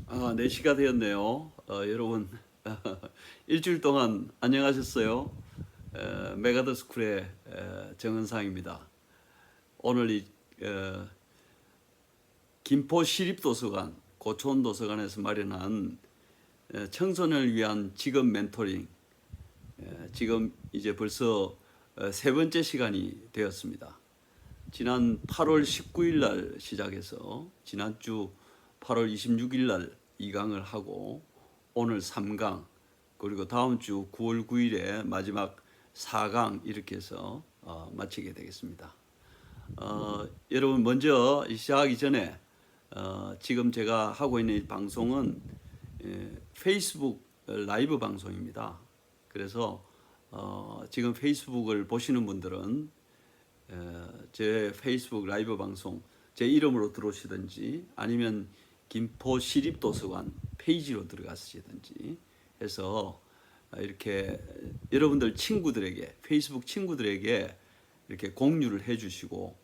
4시가 되었네요. 여러분, 일주일 동안 안녕하셨어요? 메가더 스쿨의 정은상입니다. 오늘 김포 시립도서관, 고촌도서관에서 마련한 청소년을 위한 직업 멘토링, 지금 이제 벌써 세 번째 시간이 되었습니다. 지난 8월 19일 날 시작해서 지난주 8월 26일 날 2강을 하고 오늘 3강 그리고 다음 주 9월 9일에 마지막 4강 이렇게 해서 마치게 되겠습니다. 여러분 먼저 시작하기 전에 지금 제가 하고 있는 이 방송은 페이스북 라이브 방송입니다. 그래서 지금 페이스북을 보시는 분들은 제 페이스북 라이브 방송 제 이름으로 들어오시든지 아니면 김포 시립도서관 페이지로 들어가시든지 해서 이렇게 여러분들 친구들에게 페이스북 친구들에게 이렇게 공유를 해주시고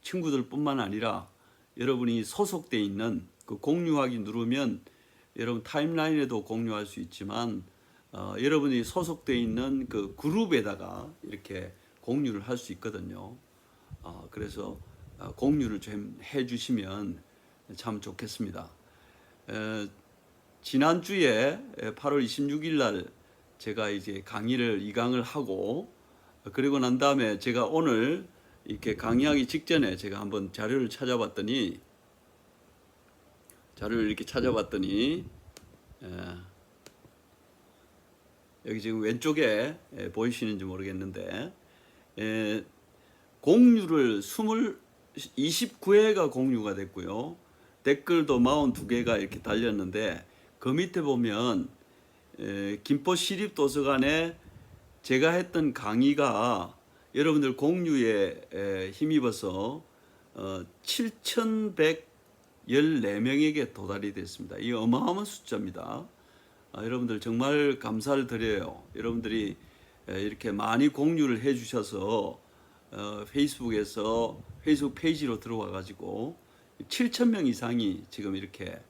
친구들뿐만 아니라 여러분이 소속돼 있는 그 공유하기 누르면 여러분 타임라인에도 공유할 수 있지만 여러분이 소속돼 있는 그 그룹에다가 이렇게 공유를 할 수 있거든요. 그래서 공유를 좀 해주시면 참 좋겠습니다. 지난주에 8월 26일 날 제가 이제 강의를 2강을 하고 그리고 난 다음에 제가 오늘 이렇게 강의하기 직전에 제가 한번 자료를 이렇게 찾아봤더니 여기 지금 왼쪽에 보이시는지 모르겠는데 공유를 29회가 공유가 됐고요. 댓글도 42개가 이렇게 달렸는데 그 밑에 보면 김포 시립도서관에 제가 했던 강의가 여러분들 공유에 힘입어서 7,114명에게 도달이 됐습니다. 이 어마어마한 숫자입니다. 여러분들 정말 감사를 드려요. 여러분들이 이렇게 많이 공유를 해주셔서 페이스북 페이지로 들어와 가지고 7,000명 이상이 지금 이렇게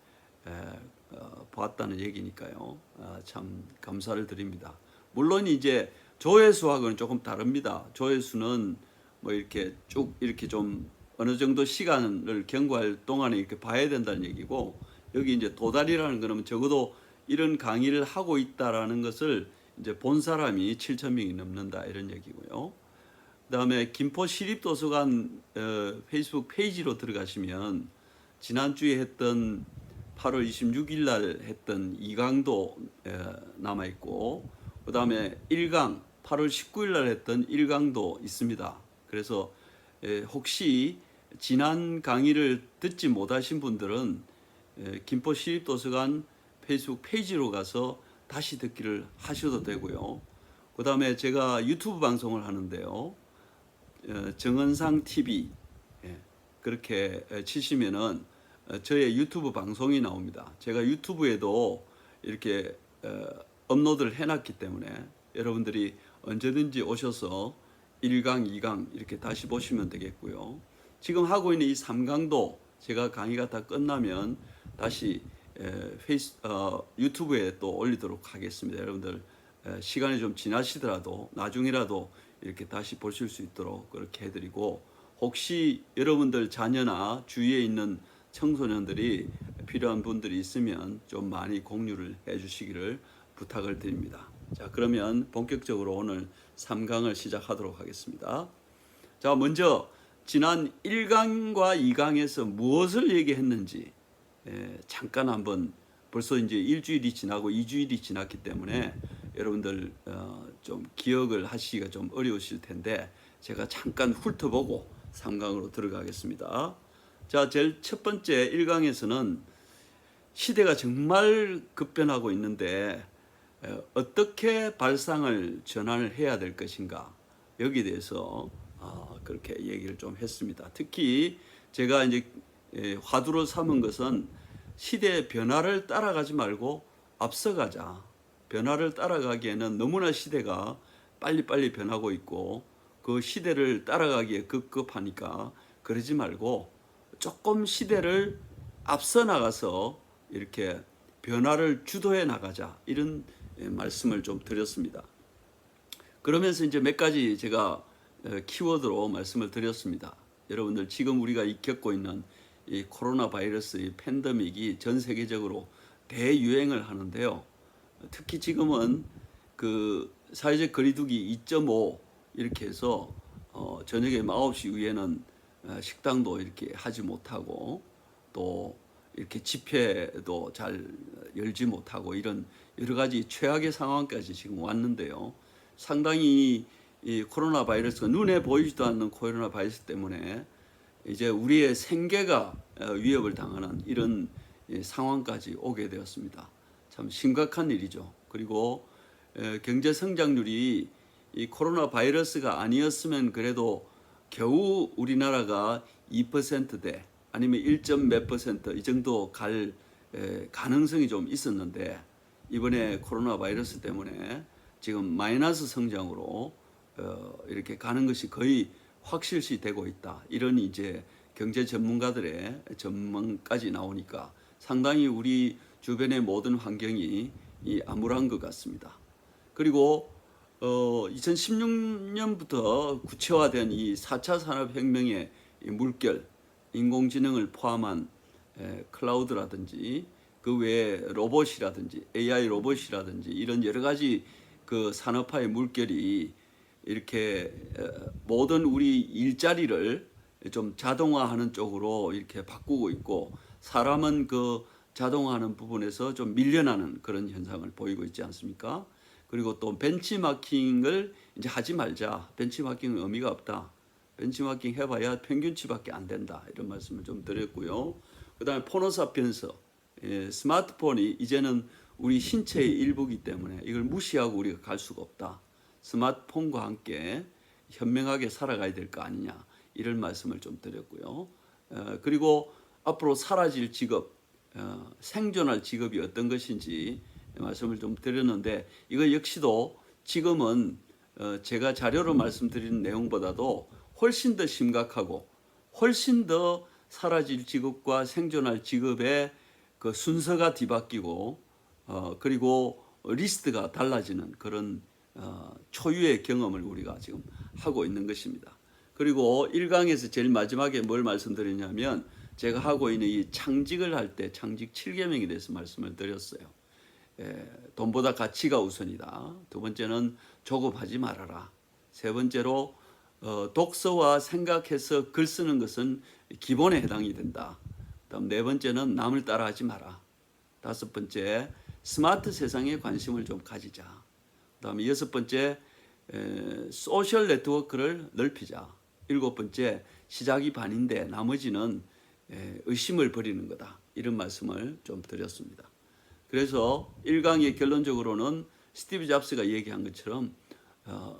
보았다는 얘기니까요. 참 감사를 드립니다. 물론 이제 조회수하고는 조금 다릅니다. 조회수는 뭐 이렇게 쭉 이렇게 좀 어느 정도 시간을 경과할 동안에 이렇게 봐야 된다는 얘기고, 여기 이제 도달이라는 거는 적어도 이런 강의를 하고 있다라는 것을 이제 본 사람이 7,000명이 넘는다 이런 얘기고요. 그다음에 김포 시립도서관 페이스북 페이지로 들어가시면 지난주에 했던 8월 26일 날 했던 2강도 남아 있고, 그다음에 1강 8월 19일 날 했던 1강도 있습니다. 그래서 혹시 지난 강의를 듣지 못하신 분들은 김포 시립도서관 페이스북 페이지로 가서 다시 듣기를 하셔도 되고요. 그다음에 제가 유튜브 방송을 하는데요. 정은상 TV 그렇게 치시면은 저의 유튜브 방송이 나옵니다. 제가 유튜브에도 이렇게 업로드를 해놨기 때문에 여러분들이 언제든지 오셔서 1강, 2강 이렇게 다시 보시면 되겠고요. 지금 하고 있는 이 3강도 제가 강의가 다 끝나면 다시 유튜브에 또 올리도록 하겠습니다. 여러분들 시간이 좀 지나시더라도 나중이라도 이렇게 다시 보실 수 있도록 그렇게 해드리고, 혹시 여러분들 자녀나 주위에 있는 청소년들이 필요한 분들이 있으면 좀 많이 공유를 해주시기를 부탁을 드립니다. 자, 그러면 본격적으로 오늘 3강을 시작하도록 하겠습니다. 자, 먼저 지난 1강과 2강에서 무엇을 얘기했는지 잠깐 한번, 벌써 이제 일주일이 지나고 2주일이 지났기 때문에 여러분들 좀 기억을 하시기가 좀 어려우실 텐데 제가 잠깐 훑어보고 3강으로 들어가겠습니다. 자, 제일 첫 번째 1강에서는 시대가 정말 급변하고 있는데 어떻게 발상을 전환을 해야 될 것인가, 여기에 대해서 그렇게 얘기를 좀 했습니다. 특히 제가 이제 화두로 삼은 것은 시대의 변화를 따라가지 말고 앞서가자. 변화를 따라가기에는 너무나 시대가 빨리빨리 변하고 있고 그 시대를 따라가기에 급급하니까 그러지 말고 조금 시대를 앞서 나가서 이렇게 변화를 주도해 나가자 이런 말씀을 좀 드렸습니다. 그러면서 이제 몇 가지 제가 키워드로 말씀을 드렸습니다. 여러분들 지금 우리가 겪고 있는 이 코로나 바이러스의 팬데믹이 전 세계적으로 대유행을 하는데요. 특히 지금은 그 사회적 거리두기 2.5 이렇게 해서 저녁에 9시 이후에는 식당도 이렇게 하지 못하고 또 이렇게 집회도 잘 열지 못하고 이런 여러 가지 최악의 상황까지 지금 왔는데요. 상당히 이 코로나 바이러스가 눈에 보이지도 않는 코로나 바이러스 때문에 이제 우리의 생계가 위협을 당하는 이런 상황까지 오게 되었습니다. 참 심각한 일이죠. 그리고 경제 성장률이 이 코로나 바이러스가 아니었으면 그래도 겨우 우리나라가 2%대 아니면 1몇 % 이 정도 갈 가능성이 좀 있었는데 이번에 코로나 바이러스 때문에 지금 마이너스 성장으로 이렇게 가는 것이 거의 확실시 되고 있다. 이런 이제 경제 전문가들의 전망까지 나오니까 상당히 우리 주변의 모든 환경이 암울한 것 같습니다. 그리고 2016년부터 구체화된 이 4차 산업혁명의 물결, 인공지능을 포함한 클라우드라든지 그 외에 로봇이라든지 AI 로봇이라든지 이런 여러 가지 그 산업화의 물결이 이렇게 모든 우리 일자리를 좀 자동화하는 쪽으로 이렇게 바꾸고 있고 사람은 그 자동화하는 부분에서 좀 밀려나는 그런 현상을 보이고 있지 않습니까? 그리고 또 벤치마킹을 이제 하지 말자. 벤치마킹은 의미가 없다. 벤치마킹 해봐야 평균치밖에 안 된다. 이런 말씀을 좀 드렸고요. 그다음에 포노사피엔서, 스마트폰이 이제는 우리 신체의 일부이기 때문에 이걸 무시하고 우리가 갈 수가 없다. 스마트폰과 함께 현명하게 살아가야 될 거 아니냐. 이런 말씀을 좀 드렸고요. 그리고 앞으로 사라질 직업, 생존할 직업이 어떤 것인지 말씀을 좀 드렸는데 이거 역시도 지금은 제가 자료로 말씀드리는 내용보다도 훨씬 더 심각하고 훨씬 더 사라질 직업과 생존할 직업의 그 순서가 뒤바뀌고 그리고 리스트가 달라지는 그런 초유의 경험을 우리가 지금 하고 있는 것입니다. 그리고 1강에서 제일 마지막에 뭘 말씀드리냐면 제가 하고 있는 이 창직을 할 때 창직 7계명에 대해서 말씀을 드렸어요. 돈보다 가치가 우선이다. 두 번째는 조급하지 말아라. 세 번째로 독서와 생각해서 글 쓰는 것은 기본에 해당이 된다. 다음 네 번째는 남을 따라하지 마라. 다섯 번째 스마트 세상에 관심을 좀 가지자. 그다음에 여섯 번째 소셜 네트워크를 넓히자. 일곱 번째 시작이 반인데 나머지는 의심을 버리는 거다. 이런 말씀을 좀 드렸습니다. 그래서 1강의 결론적으로는 스티브 잡스가 얘기한 것처럼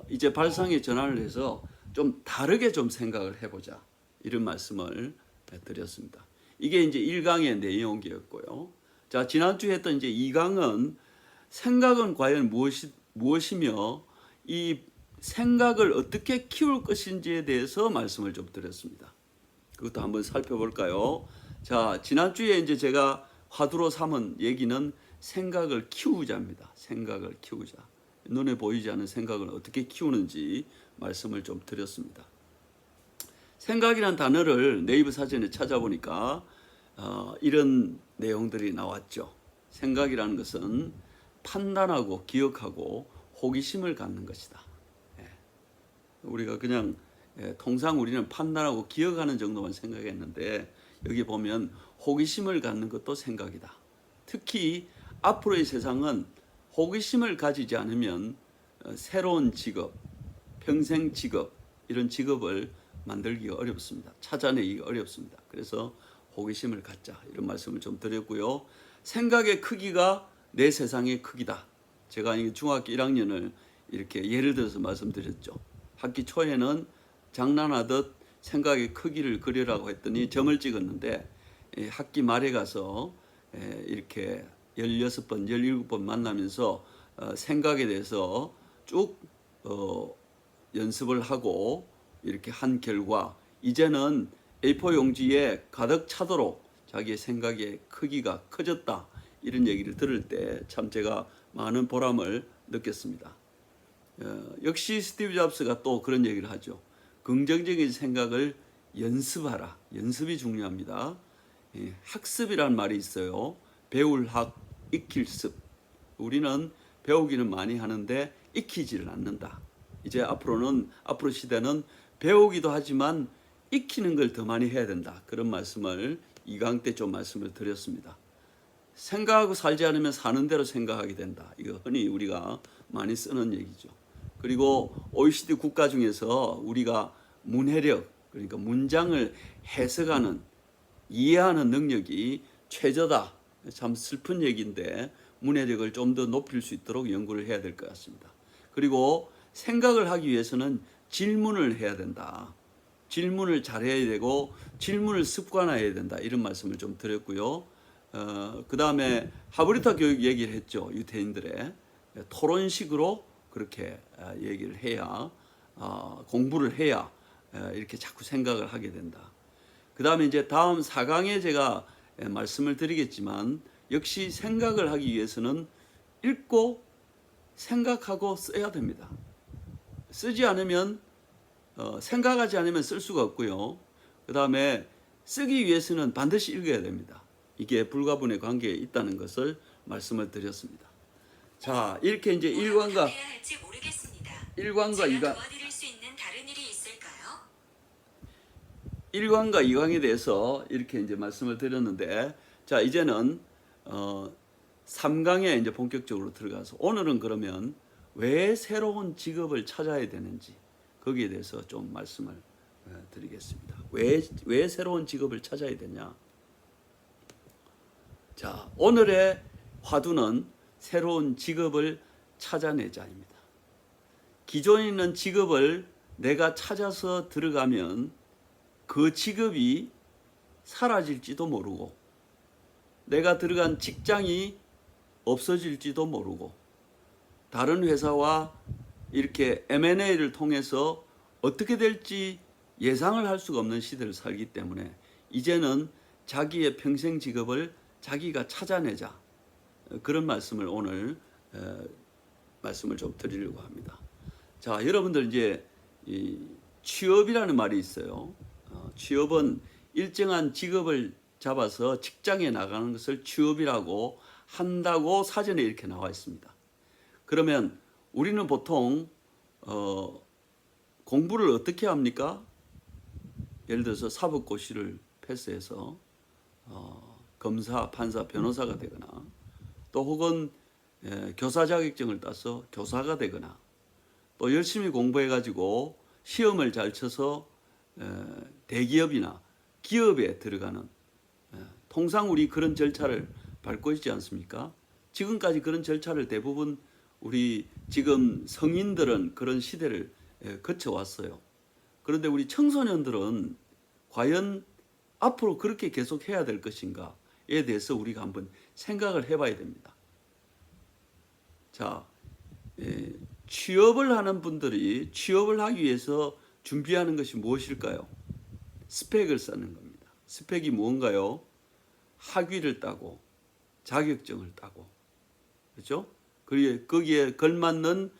이제 발상의 전환을 해서 좀 다르게 좀 생각을 해보자. 이런 말씀을 드렸습니다. 이게 이제 1강의 내용이었고요. 자, 지난주에 했던 이제 2강은 생각은 과연 무엇이며 이 생각을 어떻게 키울 것인지에 대해서 말씀을 좀 드렸습니다. 그것도 한번 살펴볼까요? 자, 지난주에 이제 제가 화두로 삼은 얘기는 생각을 키우자입니다. 생각을 키우자. 눈에 보이지 않는 생각을 어떻게 키우는지 말씀을 좀 드렸습니다. 생각이란 단어를 네이버 사전에 찾아보니까 이런 내용들이 나왔죠. 생각이라는 것은 판단하고 기억하고 호기심을 갖는 것이다. 우리가 그냥 통상 우리는 판단하고 기억하는 정도만 생각했는데 여기 보면 호기심을 갖는 것도 생각이다. 특히 앞으로의 세상은 호기심을 가지지 않으면 새로운 직업, 평생 직업 이런 직업을 만들기가 어렵습니다. 찾아내기가 어렵습니다. 그래서 호기심을 갖자 이런 말씀을 좀 드렸고요. 생각의 크기가 내 세상의 크기다. 제가 중학교 1학년을 이렇게 예를 들어서 말씀드렸죠. 학기 초에는 장난하듯 생각의 크기를 그리라고 했더니 점을 찍었는데 학기 말에 가서 이렇게 16번, 17번 만나면서 생각에 대해서 쭉 연습을 하고 이렇게 한 결과 이제는 A4 용지에 가득 차도록 자기의 생각의 크기가 커졌다. 이런 얘기를 들을 때 참 제가 많은 보람을 느꼈습니다. 역시 스티브 잡스가 또 그런 얘기를 하죠. 긍정적인 생각을 연습하라. 연습이 중요합니다. 학습이란 말이 있어요. 배울 학, 익힐 습. 우리는 배우기는 많이 하는데 익히지를 않는다. 이제 앞으로 시대는 배우기도 하지만 익히는 걸 더 많이 해야 된다. 그런 말씀을 2강 때 좀 말씀을 드렸습니다. 생각하고 살지 않으면 사는 대로 생각하게 된다. 이거 흔히 우리가 많이 쓰는 얘기죠. 그리고 OECD 국가 중에서 우리가 문해력, 그러니까 문장을 해석하는, 이해하는 능력이 최저다. 참 슬픈 얘기인데 문해력을 좀 더 높일 수 있도록 연구를 해야 될 것 같습니다. 그리고 생각을 하기 위해서는 질문을 해야 된다. 질문을 잘해야 되고 질문을 습관화해야 된다. 이런 말씀을 좀 드렸고요. 그 다음에 하브리타 교육 얘기를 했죠. 유태인들의 토론식으로 그렇게 얘기를 해야 공부를 해야 이렇게 자꾸 생각을 하게 된다. 그 다음에 이제 다음 4강에 제가 말씀을 드리겠지만 역시 생각을 하기 위해서는 읽고 생각하고 써야 됩니다. 쓰지 않으면 생각하지 않으면 쓸 수가 없고요. 그 다음에 쓰기 위해서는 반드시 읽어야 됩니다. 이게 불가분의 관계에 있다는 것을 말씀을 드렸습니다. 자, 이렇게 이제 1관과 2강, 1강과 2강에 대해서 이렇게 이제 말씀을 드렸는데, 자, 이제는 3강에 이제 본격적으로 들어가서 오늘은 그러면 왜 새로운 직업을 찾아야 되는지 거기에 대해서 좀 말씀을 드리겠습니다. 왜 새로운 직업을 찾아야 되냐? 자, 오늘의 화두는 새로운 직업을 찾아내자입니다. 기존에 있는 직업을 내가 찾아서 들어가면 그 직업이 사라질지도 모르고 내가 들어간 직장이 없어질지도 모르고 다른 회사와 이렇게 M&A를 통해서 어떻게 될지 예상을 할 수가 없는 시대를 살기 때문에 이제는 자기의 평생 직업을 자기가 찾아내자. 그런 말씀을 오늘 말씀을 좀 드리려고 합니다. 자, 여러분들 이제 이 취업이라는 말이 있어요. 취업은 일정한 직업을 잡아서 직장에 나가는 것을 취업이라고 한다고 사전에 이렇게 나와 있습니다. 그러면 우리는 보통 공부를 어떻게 합니까? 예를 들어서 사법고시를 패스해서 검사, 판사, 변호사가 되거나 또 혹은 교사 자격증을 따서 교사가 되거나 또 열심히 공부해가지고 시험을 잘 쳐서 대기업이나 기업에 들어가는 통상 우리 그런 절차를 밟고 있지 않습니까? 지금까지 그런 절차를 대부분 우리 지금 성인들은 그런 시대를 거쳐왔어요. 그런데 우리 청소년들은 과연 앞으로 그렇게 계속 해야 될 것인가에 대해서 우리가 한번 생각을 해봐야 됩니다. 자, 취업을 하는 분들이 취업을 하기 위해서 준비하는 것이 무엇일까요? 스펙을 쌓는 겁니다. 스펙이 무언가요? 학위를 따고 자격증을 따고, 그렇죠? 거기에 걸맞는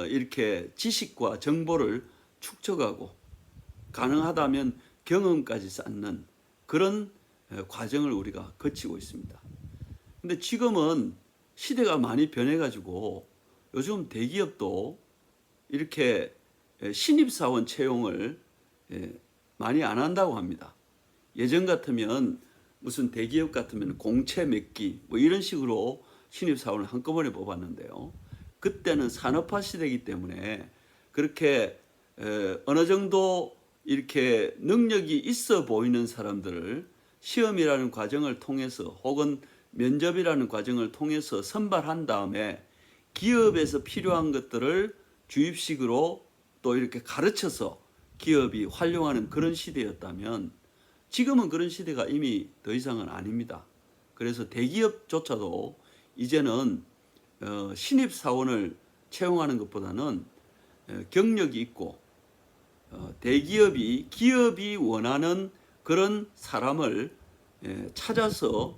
이렇게 지식과 정보를 축적하고 가능하다면 경험까지 쌓는 그런 과정을 우리가 거치고 있습니다. 근데 지금은 시대가 많이 변해가지고 요즘 대기업도 이렇게 신입사원 채용을 많이 안 한다고 합니다. 예전 같으면 무슨 대기업 같으면 공채 몇 기 뭐 이런 식으로 신입사원을 한꺼번에 뽑았는데요. 그때는 산업화 시대이기 때문에 그렇게 어느 정도 이렇게 능력이 있어 보이는 사람들을 시험이라는 과정을 통해서 혹은 면접이라는 과정을 통해서 선발한 다음에 기업에서 필요한 것들을 주입식으로 또 이렇게 가르쳐서 기업이 활용하는 그런 시대였다면 지금은 그런 시대가 이미 더 이상은 아닙니다. 그래서 대기업조차도 이제는 신입사원을 채용하는 것보다는 경력이 있고 기업이 원하는 그런 사람을 찾아서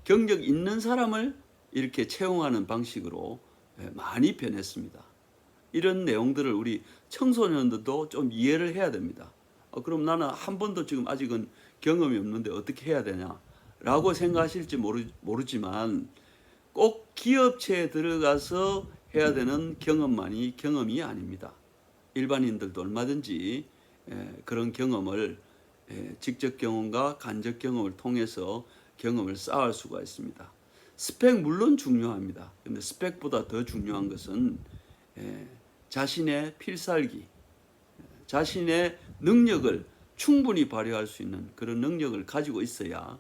경력 있는 사람을 이렇게 채용하는 방식으로 많이 변했습니다. 이런 내용들을 우리 청소년들도 좀 이해를 해야 됩니다. 그럼 나는 한 번도 지금 아직은 경험이 없는데 어떻게 해야 되냐라고 생각하실지 모르지만 꼭 기업체에 들어가서 해야 되는 경험만이 경험이 아닙니다. 일반인들도 얼마든지 그런 경험을 직접 경험과 간접 경험을 통해서 경험을 쌓을 수가 있습니다. 스펙 물론 중요합니다. 근데 스펙보다 더 중요한 것은 자신의 필살기, 자신의 능력을 충분히 발휘할 수 있는 그런 능력을 가지고 있어야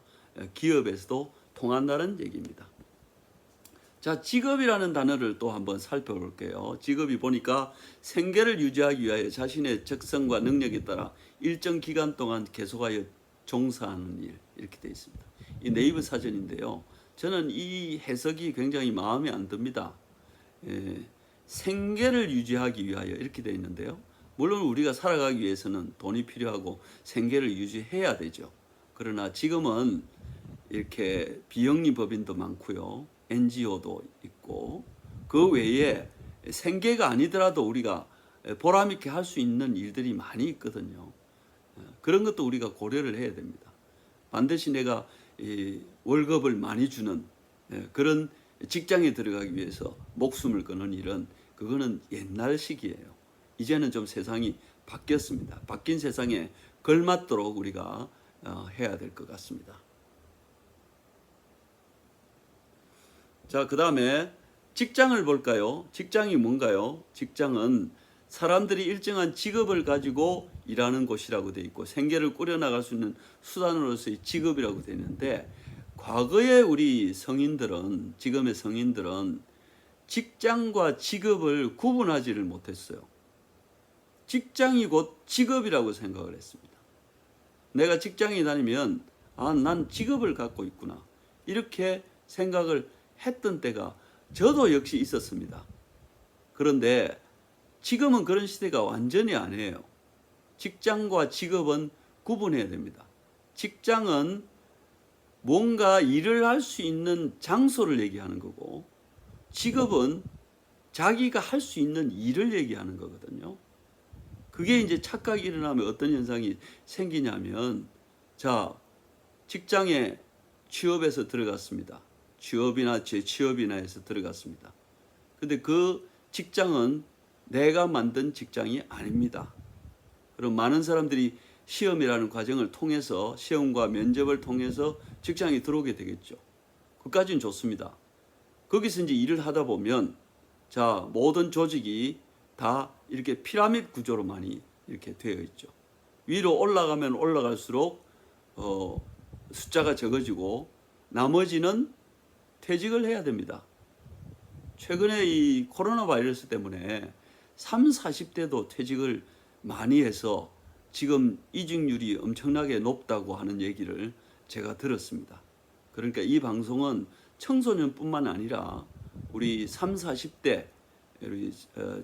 기업에서도 통한다는 얘기입니다. 자, 직업이라는 단어를 또 한번 살펴볼게요. 직업이 보니까 생계를 유지하기 위하여 자신의 적성과 능력에 따라 일정 기간 동안 계속하여 종사하는 일, 이렇게 되어 있습니다. 이 네이버 사전인데요. 저는 이 해석이 굉장히 마음에 안 듭니다. 생계를 유지하기 위하여 이렇게 되어 있는데요. 물론 우리가 살아가기 위해서는 돈이 필요하고 생계를 유지해야 되죠. 그러나 지금은 이렇게 비영리 법인도 많고요. NGO도 있고 그 외에 생계가 아니더라도 우리가 보람 있게 할 수 있는 일들이 많이 있거든요. 그런 것도 우리가 고려를 해야 됩니다. 반드시 내가 월급을 많이 주는 그런 직장에 들어가기 위해서 목숨을 거는 일은 그거는 옛날식이에요. 이제는 좀 세상이 바뀌었습니다. 바뀐 세상에 걸맞도록 우리가 해야 될 것 같습니다. 자, 그 다음에 직장을 볼까요? 직장이 뭔가요? 직장은 사람들이 일정한 직업을 가지고 일하는 곳이라고 되어 있고 생계를 꾸려나갈 수 있는 수단으로서의 직업이라고 되어 있는데 과거에 우리 성인들은, 지금의 성인들은 직장과 직업을 구분하지를 못했어요. 직장이 곧 직업이라고 생각을 했습니다. 내가 직장에 다니면 난 직업을 갖고 있구나 이렇게 생각을 했던 때가 저도 역시 있었습니다. 그런데 지금은 그런 시대가 완전히 아니에요. 직장과 직업은 구분해야 됩니다. 직장은 뭔가 일을 할 수 있는 장소를 얘기하는 거고 직업은 자기가 할 수 있는 일을 얘기하는 거거든요. 그게 이제 착각이 일어나면 어떤 현상이 생기냐면 자, 직장에 취업해서 들어갔습니다. 취업이나 재취업이나 해서 들어갔습니다. 근데 그 직장은 내가 만든 직장이 아닙니다. 그럼 많은 사람들이 시험이라는 과정을 통해서 시험과 면접을 통해서 직장에 들어오게 되겠죠. 그까지는 좋습니다. 거기서 이제 일을 하다 보면 자, 모든 조직이 다 이렇게 피라미드 구조로 많이 이렇게 되어 있죠. 위로 올라가면 올라갈수록 숫자가 적어지고 나머지는 퇴직을 해야 됩니다. 최근에 이 코로나 바이러스 때문에 30, 40대도 퇴직을 많이 해서 지금 이직률이 엄청나게 높다고 하는 얘기를 제가 들었습니다. 그러니까 이 방송은 청소년뿐만 아니라 우리 30, 40대 우리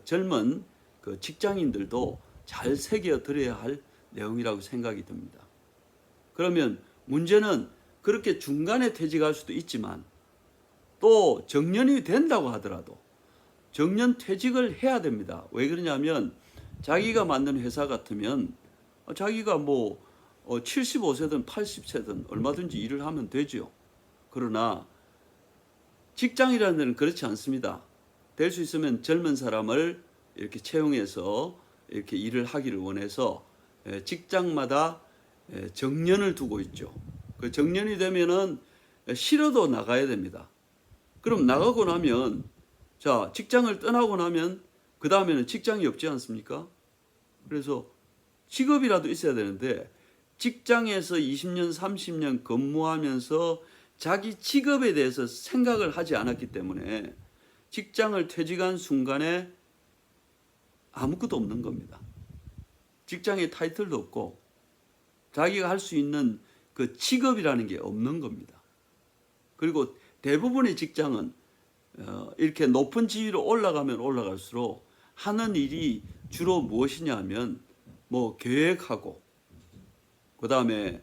젊은 그 직장인들도 잘 새겨 들어야 할 내용이라고 생각이 듭니다. 그러면 문제는 그렇게 중간에 퇴직할 수도 있지만 또 정년이 된다고 하더라도 정년 퇴직을 해야 됩니다. 왜 그러냐면 자기가 만든 회사 같으면 자기가 뭐 75세든 80세든 얼마든지 일을 하면 되죠. 그러나 직장이라는 데는 그렇지 않습니다. 될 수 있으면 젊은 사람을 이렇게 채용해서 이렇게 일을 하기를 원해서 직장마다 정년을 두고 있죠. 그 정년이 되면은 싫어도 나가야 됩니다. 그럼 나가고 나면 자, 직장을 떠나고 나면 그 다음에는 직장이 없지 않습니까? 그래서 직업이라도 있어야 되는데 직장에서 20년, 30년 근무하면서 자기 직업에 대해서 생각을 하지 않았기 때문에 직장을 퇴직한 순간에 아무것도 없는 겁니다. 직장의 타이틀도 없고 자기가 할 수 있는 그 직업이라는 게 없는 겁니다. 그리고 대부분의 직장은 이렇게 높은 지위로 올라가면 올라갈수록 하는 일이 주로 무엇이냐 하면 뭐 계획하고 그 다음에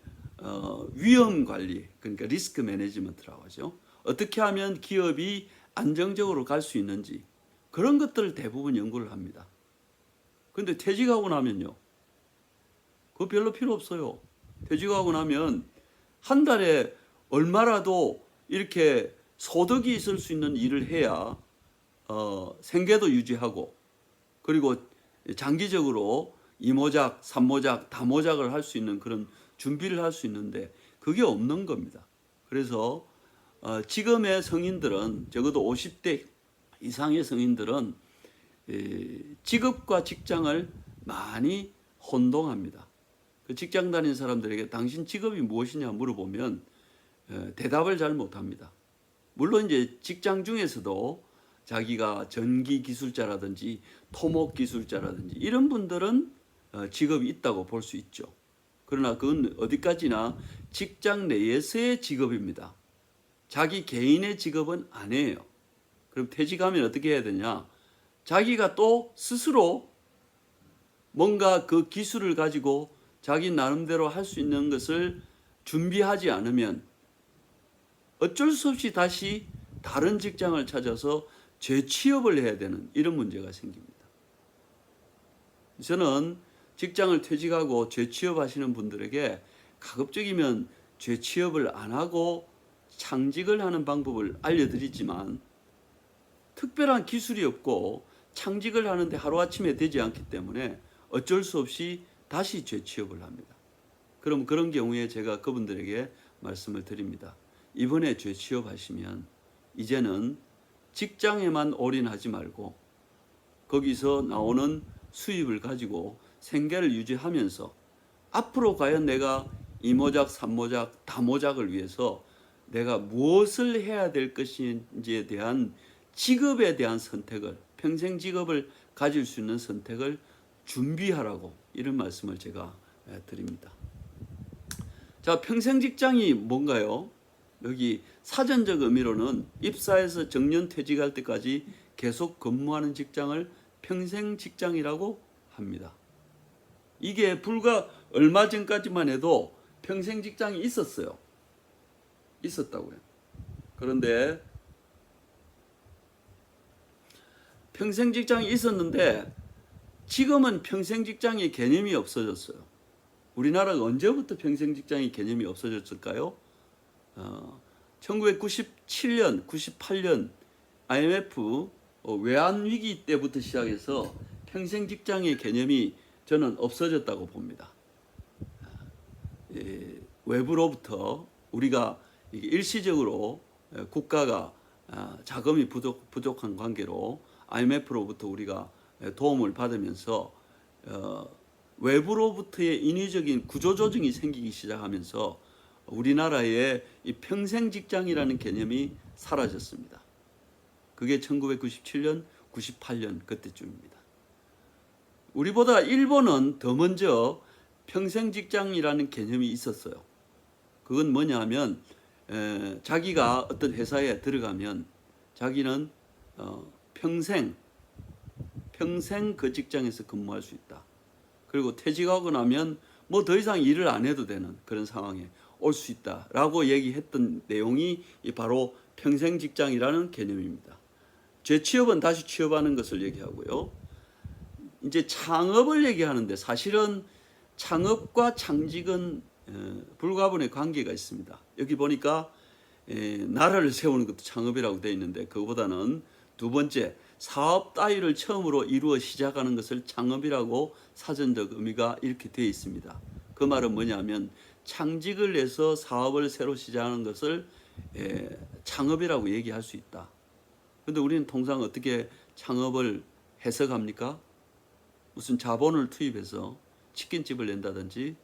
위험 관리, 그러니까 리스크 매니지먼트라고 하죠. 어떻게 하면 기업이 안정적으로 갈 수 있는지 그런 것들을 대부분 연구를 합니다. 근데 퇴직하고 나면요, 그거 별로 필요 없어요. 퇴직하고 나면 한 달에 얼마라도 이렇게 소득이 있을 수 있는 일을 해야 생계도 유지하고, 그리고 장기적으로 이모작, 삼모작, 다모작을 할 수 있는 그런 준비를 할 수 있는데 그게 없는 겁니다. 그래서 지금의 성인들은, 적어도 50대 이상의 성인들은 직업과 직장을 많이 혼동합니다. 그 직장 다니는 사람들에게 당신 직업이 무엇이냐 물어보면 대답을 잘 못합니다. 물론 이제 직장 중에서도 자기가 전기 기술자라든지 토목 기술자라든지 이런 분들은 직업이 있다고 볼 수 있죠. 그러나 그건 어디까지나 직장 내에서의 직업입니다. 자기 개인의 직업은 아니에요. 그럼 퇴직하면 어떻게 해야 되냐? 자기가 또 스스로 뭔가 그 기술을 가지고 자기 나름대로 할 수 있는 것을 준비하지 않으면 어쩔 수 없이 다시 다른 직장을 찾아서 재취업을 해야 되는 이런 문제가 생깁니다. 저는 직장을 퇴직하고 재취업하시는 분들에게 가급적이면 재취업을 안 하고 창직을 하는 방법을 알려드리지만 특별한 기술이 없고 창직을 하는데 하루아침에 되지 않기 때문에 어쩔 수 없이 다시 재취업을 합니다. 그럼 그런 경우에 제가 그분들에게 말씀을 드립니다. 이번에 재취업하시면 이제는 직장에만 올인하지 말고 거기서 나오는 수입을 가지고 생계를 유지하면서 앞으로 과연 내가 이모작, 삼모작, 다모작을 위해서 내가 무엇을 해야 될 것인지에 대한 직업에 대한 선택을, 평생 직업을 가질 수 있는 선택을 준비하라고 이런 말씀을 제가 드립니다. 자, 평생 직장이 뭔가요? 여기 사전적 의미로는 입사해서 정년 퇴직할 때까지 계속 근무하는 직장을 평생 직장이라고 합니다. 이게 불과 얼마 전까지만 해도 평생 직장이 있었어요. 있었다고요. 그런데 평생 직장이 있었는데 지금은 평생 직장의 개념이 없어졌어요. 우리나라가 언제부터 평생 직장의 개념이 없어졌을까요? 1997년, 98년 IMF 외환위기 때부터 시작해서 평생 직장의 개념이 저는 없어졌다고 봅니다. 외부로부터 우리가 일시적으로 국가가 자금이 부족한 관계로 IMF로부터 우리가 도움을 받으면서 외부로부터의 인위적인 구조조정이 생기기 시작하면서 우리나라의 이 평생 직장이라는 개념이 사라졌습니다. 그게 1997년, 98년 그때쯤입니다. 우리보다 일본은 더 먼저 평생 직장이라는 개념이 있었어요. 그건 뭐냐 하면 자기가 어떤 회사에 들어가면 자기는 평생 그 직장에서 근무할 수 있다. 그리고 퇴직하고 나면 뭐 더 이상 일을 안 해도 되는 그런 상황에 올 수 있다라고 얘기했던 내용이 바로 평생 직장이라는 개념입니다. 재취업은 다시 취업하는 것을 얘기하고요. 이제 창업을 얘기하는데 사실은 창업과 창직은 불가분의 관계가 있습니다. 여기 보니까 나라를 세우는 것도 창업이라고 되어 있는데 그거보다는 두 번째, 사업 따위를 처음으로 이루어 시작하는 것을 창업이라고 사전적 의미가 이렇게 되어 있습니다. 그 말은 뭐냐면 창직을 해서 사업을 새로 시작하는 것을 창업이라고 얘기할 수 있다. 그런데 우리는 통상 어떻게 창업을 해석합니까? 무슨 자본을 투입해서 치킨집을 낸다든지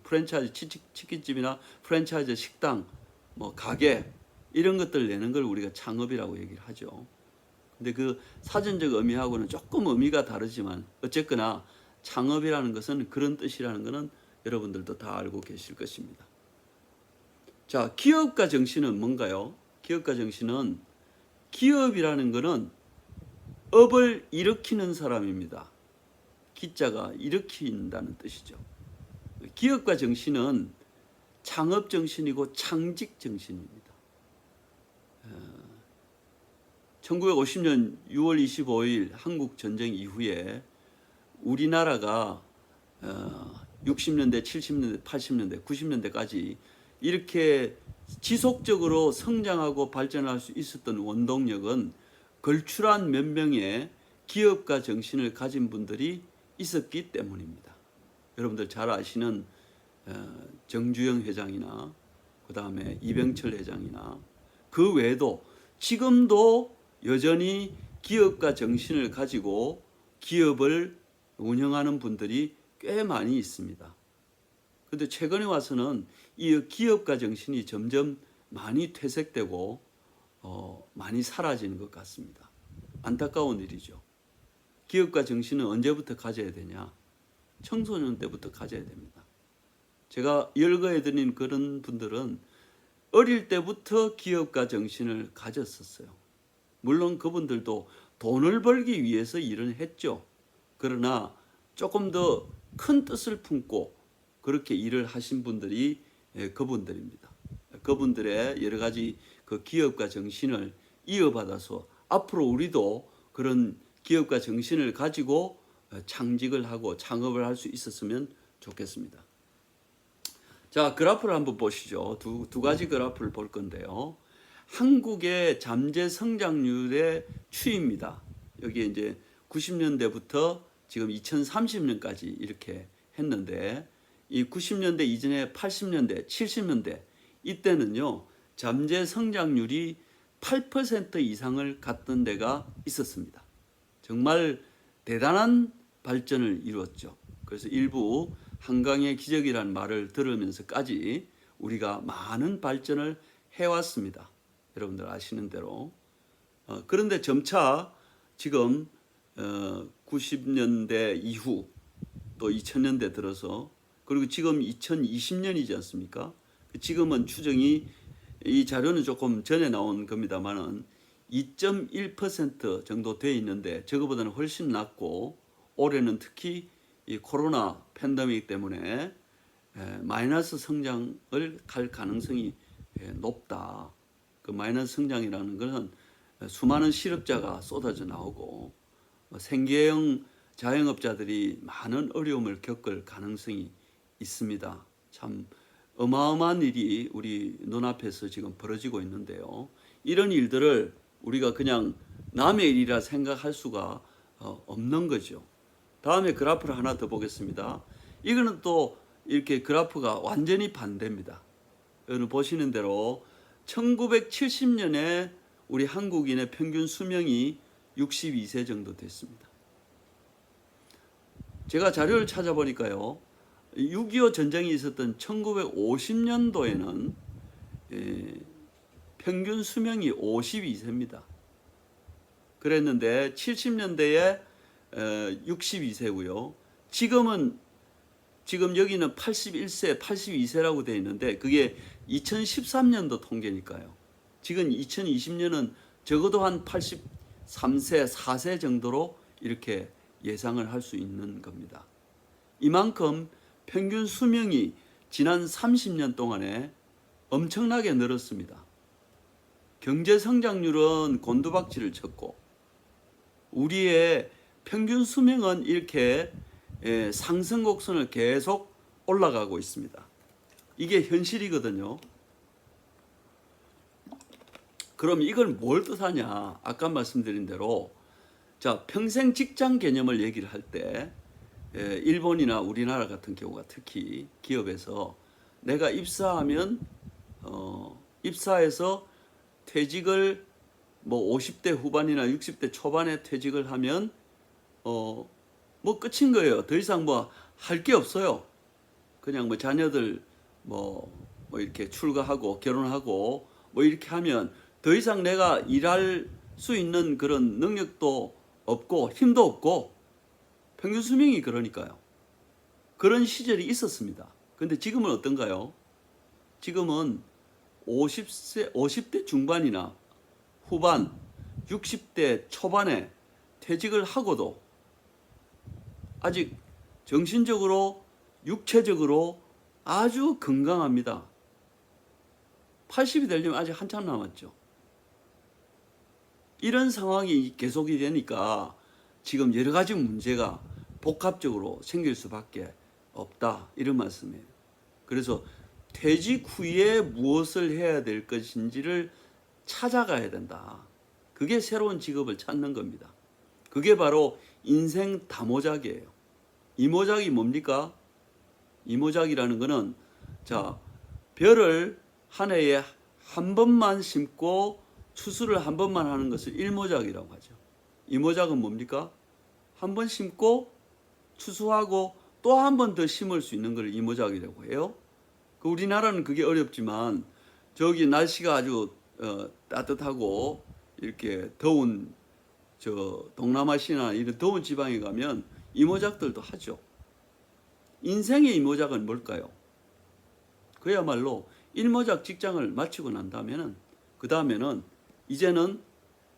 프랜차이즈 치킨집이나 프랜차이즈 식당, 뭐 가게 이런 것들 내는 걸 우리가 창업이라고 얘기를 하죠. 근데 그 사전적 의미하고는 조금 의미가 다르지만 어쨌거나 창업이라는 것은 그런 뜻이라는 것은 여러분들도 다 알고 계실 것입니다. 자, 기업가 정신은 뭔가요? 기업가 정신은 기업이라는 것은 업을 일으키는 사람입니다. 기자가 일으킨다는 뜻이죠. 기업가 정신은 창업 정신이고 창직 정신입니다. 1950년 6월 25일 한국 전쟁 이후에 우리나라가 60년대, 70년대, 80년대, 90년대까지 이렇게 지속적으로 성장하고 발전할 수 있었던 원동력은 걸출한 몇 명의 기업가 정신을 가진 분들이 있었기 때문입니다. 여러분들 잘 아시는 정주영 회장이나 그 다음에 이병철 회장이나 그 외에도 지금도 여전히 기업가 정신을 가지고 기업을 운영하는 분들이 꽤 많이 있습니다. 그런데 최근에 와서는 이 기업가 정신이 점점 많이 퇴색되고 많이 사라지는 것 같습니다. 안타까운 일이죠. 기업가 정신은 언제부터 가져야 되냐? 청소년 때부터 가져야 됩니다. 제가 열거해드린 그런 분들은 어릴 때부터 기업가 정신을 가졌었어요. 물론 그분들도 돈을 벌기 위해서 일을 했죠. 그러나 조금 더 큰 뜻을 품고 그렇게 일을 하신 분들이 그분들입니다. 그분들의 여러 가지 그 기업가 정신을 이어받아서 앞으로 우리도 그런 기업가 정신을 가지고 창직을 하고 창업을 할 수 있었으면 좋겠습니다. 자, 그래프를 한번 보시죠. 두 가지 그래프를 볼 건데요. 한국의 잠재 성장률의 추이입니다. 여기 이제 90년대부터 지금 2030년까지 이렇게 했는데 이 90년대 이전에 80년대, 70년대 이때는요. 잠재 성장률이 8% 이상을 갖던 데가 있었습니다. 정말 대단한 발전을 이루었죠. 그래서 일부 한강의 기적이라는 말을 들으면서까지 우리가 많은 발전을 해왔습니다. 여러분들 아시는 대로. 그런데 점차 지금 90년대 이후 또 2000년대 들어서 그리고 지금 2020년이지 않습니까? 지금은 추정이 이 자료는 조금 전에 나온 겁니다만은 2.1% 정도 돼 있는데 저거보다는 훨씬 낮고 올해는 특히 이 코로나 팬데믹 때문에 마이너스 성장을 갈 가능성이 높다. 그 마이너스 성장이라는 것은 수많은 실업자가 쏟아져 나오고 생계형 자영업자들이 많은 어려움을 겪을 가능성이 있습니다. 참 어마어마한 일이 우리 눈앞에서 지금 벌어지고 있는데요. 이런 일들을 우리가 그냥 남의 일이라 생각할 수가 없는 거죠. 다음에 그래프를 하나 더 보겠습니다. 이거는 또 이렇게 그래프가 완전히 반대입니다. 여러분 보시는 대로 1970년에 우리 한국인의 평균 수명이 62세 정도 됐습니다. 제가 자료를 찾아보니까요. 6.25 전쟁이 있었던 1950년도에는 평균 수명이 52세입니다. 그랬는데 70년대에 62세고요. 지금 여기는 81세, 82세라고 되어 있는데 그게 2013년도 통계니까요. 지금 2020년은 적어도 한 83세, 4세 정도로 이렇게 예상을 할 수 있는 겁니다. 이만큼 평균 수명이 지난 30년 동안에 엄청나게 늘었습니다. 경제 성장률은 곤두박질을 쳤고 우리의 평균 수명은 이렇게 상승 곡선을 계속 올라가고 있습니다. 이게 현실이거든요. 그럼 이걸 뭘 뜻하냐? 아까 말씀드린 대로 자, 평생 직장 개념을 얘기를 할 때 일본이나 우리나라 같은 경우가 특히 기업에서 내가 입사하면 입사해서 퇴직을 뭐 50대 후반이나 60대 초반에 퇴직을 하면 뭐 끝인 거예요. 더 이상 뭐 할 게 없어요. 그냥 뭐 자녀들 뭐 이렇게 출가하고 결혼하고 뭐 이렇게 하면 더 이상 내가 일할 수 있는 그런 능력도 없고 힘도 없고 평균 수명이 그러니까요. 그런 시절이 있었습니다. 근데 지금은 어떤가요? 지금은 50대 중반이나 후반, 60대 초반에 퇴직을 하고도 아직 정신적으로, 육체적으로 아주 건강합니다. 80이 되려면 아직 한참 남았죠. 이런 상황이 계속이 되니까 지금 여러 가지 문제가 복합적으로 생길 수밖에 없다, 이런 말씀이에요. 그래서 퇴직 후에 무엇을 해야 될 것인지를 찾아가야 된다. 그게 새로운 직업을 찾는 겁니다. 그게 바로 인생 다모작이에요. 이모작이 뭡니까? 이모작이라는 거는, 자, 벼를 한 해에 한 번만 심고 추수를 한 번만 하는 것을 일모작이라고 하죠. 이모작은 뭡니까? 한 번 심고 추수하고 또 한 번 더 심을 수 있는 걸 이모작이라고 해요. 우리나라는 그게 어렵지만 저기 날씨가 아주 따뜻하고 이렇게 더운 저 동남아시아나 이런 더운 지방에 가면 이모작들도 하죠. 인생의 이모작은 뭘까요? 그야말로 일모작 직장을 마치고 난 다음에는, 그 다음에는 이제는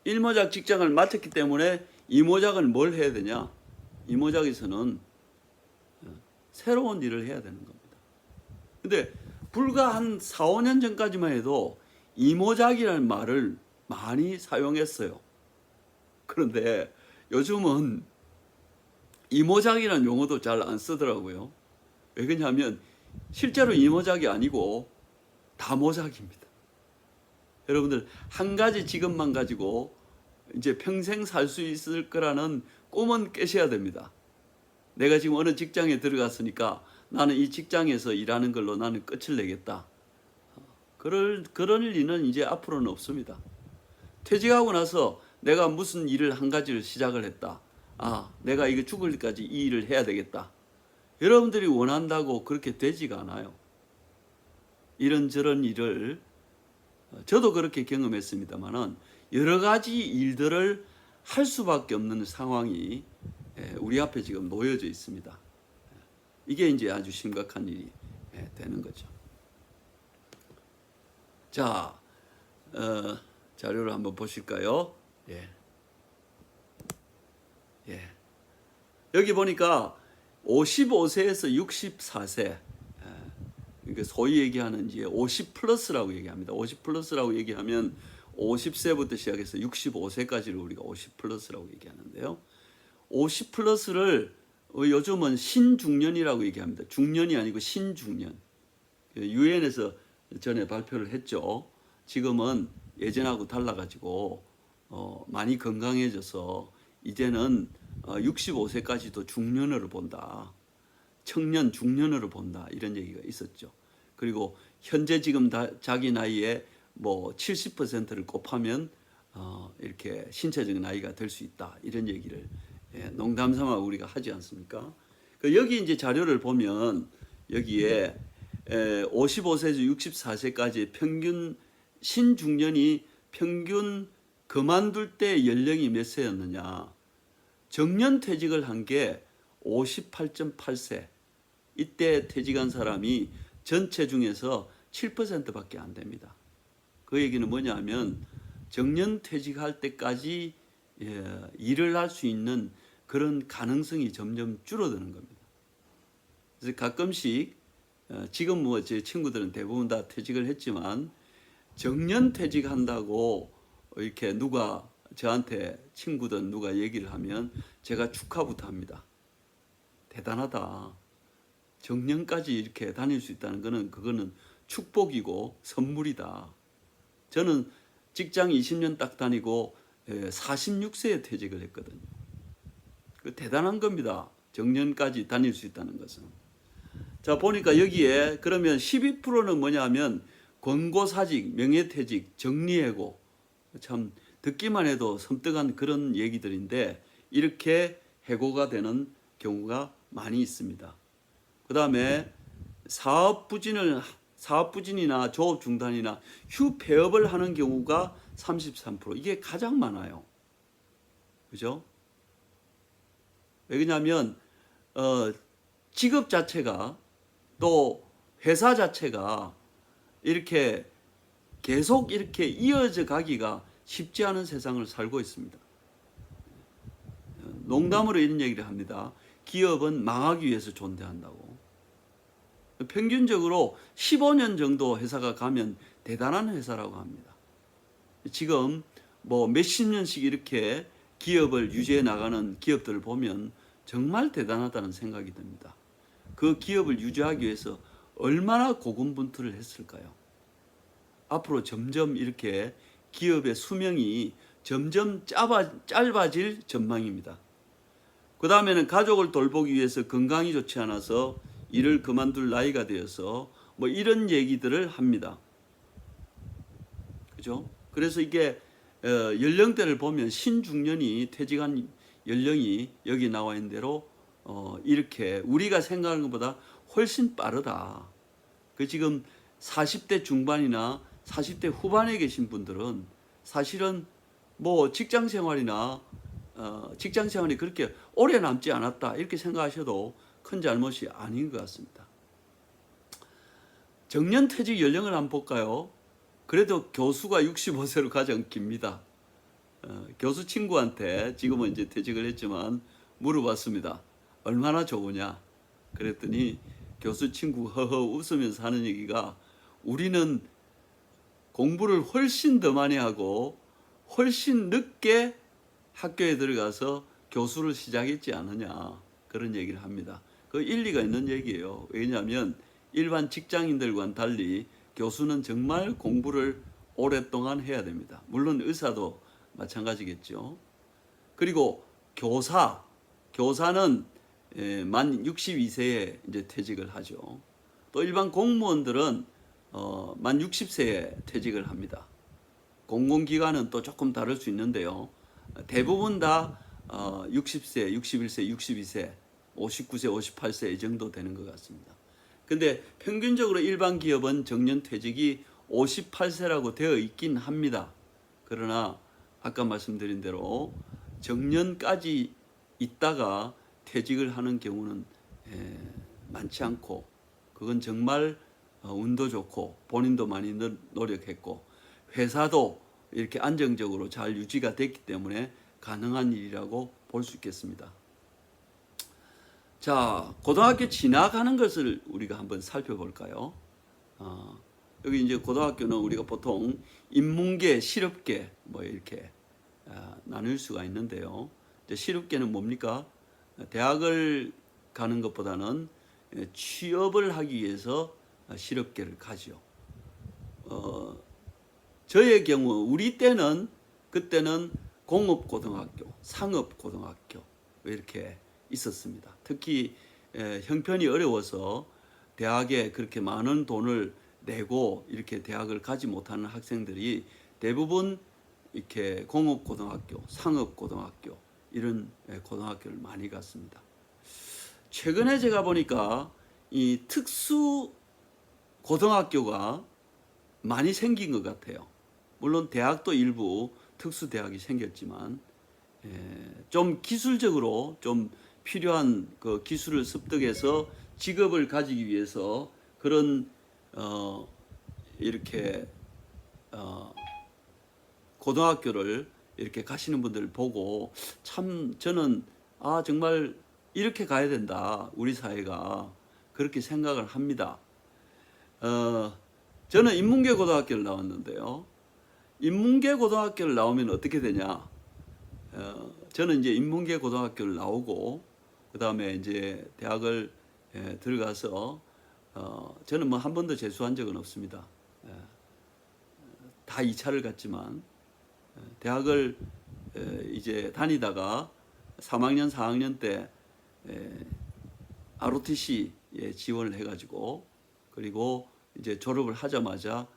일모작 직장을 마쳤기 때문에 이모작은 뭘 해야 되냐? 이모작에서는 새로운 일을 해야 되는 겁니다. 근데 불과 한 4, 5년 전까지만 해도 이모작이라는 말을 많이 사용했어요. 그런데 요즘은 이모작이라는 용어도 잘 안 쓰더라고요. 왜 그러냐면 실제로 이모작이 아니고 다모작입니다. 여러분들 한 가지 직업만 가지고 이제 평생 살 수 있을 거라는 꿈은 깨셔야 됩니다. 내가 지금 어느 직장에 들어갔으니까 나는 이 직장에서 일하는 걸로 나는 끝을 내겠다. 그럴 리는 이제 앞으로는 없습니다. 퇴직하고 나서 내가 무슨 일을 한 가지를 시작을 했다. 내가 이거 죽을 때까지 이 일을 해야 되겠다. 여러분들이 원한다고 그렇게 되지가 않아요. 이런저런 일을, 저도 그렇게 경험했습니다만은 여러 가지 일들을 할 수밖에 없는 상황이 우리 앞에 지금 놓여져 있습니다. 이게 이제 아주 심각한 일이 되는 거죠. 자, 자료를 한번 보실까요? 여기 보니까 55세에서 64세, 그러니까 소위 얘기하는 이제 50 플러스라고 얘기합니다. 50 플러스라고 얘기하면 50세부터 시작해서 65세까지를 우리가 50 플러스라고 얘기하는데요. 50 플러스를 요즘은 신중년이라고 얘기합니다. 중년이 아니고 신중년. 유엔에서 전에 발표를 했죠. 지금은 예전하고 달라가지고 많이 건강해져서 이제는 65세까지도 중년으로 본다. 청년, 중년으로 본다. 이런 얘기가 있었죠. 그리고 현재 지금 자기 나이에 뭐 70%를 곱하면 이렇게 신체적 나이가 될 수 있다. 이런 얘기를 농담 삼아 우리가 하지 않습니까? 여기 이제 자료를 보면 여기에 55세에서 64세까지 평균 신중년이 평균 그만둘 때 연령이 몇 세였느냐? 정년 퇴직을 한 게 58.8세. 이때 퇴직한 사람이 전체 중에서 7%밖에 안 됩니다. 그 얘기는 뭐냐면 정년 퇴직할 때까지 일을 할 수 있는 그런 가능성이 점점 줄어드는 겁니다. 그래서 가끔씩 지금 뭐 제 친구들은 대부분 다 퇴직을 했지만 정년 퇴직한다고 이렇게 누가 저한테 친구든 누가 얘기를 하면 제가 축하부터 합니다. 대단하다. 정년까지 이렇게 다닐 수 있다는 거는 그거는 축복이고 선물이다. 저는 직장 20년 딱 다니고 46세에 퇴직을 했거든요. 그 대단한 겁니다. 정년까지 다닐 수 있다는 것은. 자, 보니까 여기에 그러면 12%는 뭐냐면 권고사직, 명예퇴직, 정리해고, 참 듣기만 해도 섬뜩한 그런 얘기들인데 이렇게 해고가 되는 경우가 많이 있습니다. 그 다음에 사업부진이나 조업중단이나 휴폐업을 하는 경우가 33%. 이게 가장 많아요. 그죠? 왜냐하면 직업 자체가 또 회사 자체가 이렇게 계속 이렇게 이어져 가기가 쉽지 않은 세상을 살고 있습니다. 농담으로 이런 얘기를 합니다. 기업은 망하기 위해서 존재한다고. 평균적으로 15년 정도 회사가 가면 대단한 회사라고 합니다. 지금 뭐 몇십 년씩 이렇게 기업을 유지해 나가는 기업들을 보면 정말 대단하다는 생각이 듭니다. 그 기업을 유지하기 위해서 얼마나 고군분투를 했을까요? 앞으로 점점 이렇게 기업의 수명이 점점 짧아질 전망입니다. 그 다음에는 가족을 돌보기 위해서 건강이 좋지 않아서 일을 그만둘 나이가 되어서 뭐 이런 얘기들을 합니다. 그죠? 그래서 이게 연령대를 보면 신중년이 퇴직한 연령이 여기 나와 있는 대로 이렇게 우리가 생각하는 것보다 훨씬 빠르다. 그 지금 40대 중반이나 40대 후반에 계신 분들은 사실은 뭐 직장 생활이 그렇게 오래 남지 않았다 이렇게 생각하셔도 큰 잘못이 아닌 것 같습니다. 정년퇴직 연령을 한번 볼까요? 그래도 교수가 65세로 가장 깁니다. 교수 친구한테 지금은 이제 퇴직을 했지만 물어봤습니다. 얼마나 좋으냐? 그랬더니 교수 친구 허허 웃으면서 하는 얘기가 우리는 공부를 훨씬 더 많이 하고 훨씬 늦게 학교에 들어가서 교수를 시작했지 않느냐 그런 얘기를 합니다. 그 일리가 있는 얘기예요. 왜냐하면 일반 직장인들과는 달리 교수는 정말 공부를 오랫동안 해야 됩니다. 물론 의사도 마찬가지겠죠. 그리고 교사는 만 62세에 이제 퇴직을 하죠. 또 일반 공무원들은 만 60세에 퇴직을 합니다. 공공기관은 또 조금 다를 수 있는데요. 대부분 다 60세, 61세, 62세, 59세, 58세 이 정도 되는 것 같습니다. 근데 평균적으로 일반 기업은 정년 퇴직이 58세라고 되어 있긴 합니다. 그러나 아까 말씀드린 대로 정년까지 있다가 퇴직을 하는 경우는 많지 않고 그건 정말 운도 좋고 본인도 많이 노력했고 회사도 이렇게 안정적으로 잘 유지가 됐기 때문에 가능한 일이라고 볼 수 있겠습니다. 자, 고등학교 지나가는 것을 우리가 한번 살펴볼까요? 여기 이제 고등학교는 우리가 보통 인문계, 실업계 뭐 이렇게 나눌 수가 있는데요. 이제 실업계는 뭡니까? 대학을 가는 것보다는 취업을 하기 위해서 실업계를 가죠. 저의 경우 우리 때는 그때는 공업고등학교, 상업고등학교 이렇게 있었습니다. 특히 형편이 어려워서 대학에 그렇게 많은 돈을 내고 이렇게 대학을 가지 못하는 학생들이 대부분 이렇게 공업고등학교, 상업고등학교 이런 고등학교를 많이 갔습니다. 최근에 제가 보니까 이 특수 고등학교가 많이 생긴 것 같아요. 물론 대학도 일부 특수 대학이 생겼지만 좀 기술적으로 좀 필요한 그 기술을 습득해서 직업을 가지기 위해서 그런 이렇게 고등학교를 이렇게 가시는 분들을 보고 참 저는 정말 이렇게 가야 된다 우리 사회가 그렇게 생각을 합니다. 저는 인문계 고등학교를 나왔는데요. 인문계 고등학교를 나오면 어떻게 되냐? 저는 이제 인문계 고등학교를 나오고 그 다음에 이제 대학을 들어가서 저는 뭐 한 번도 재수한 적은 없습니다. 다 2차를 갔지만 대학을 이제 다니다가 3학년, 4학년 때 ROTC에 지원을 해가지고 그리고 이제 졸업을 하자마자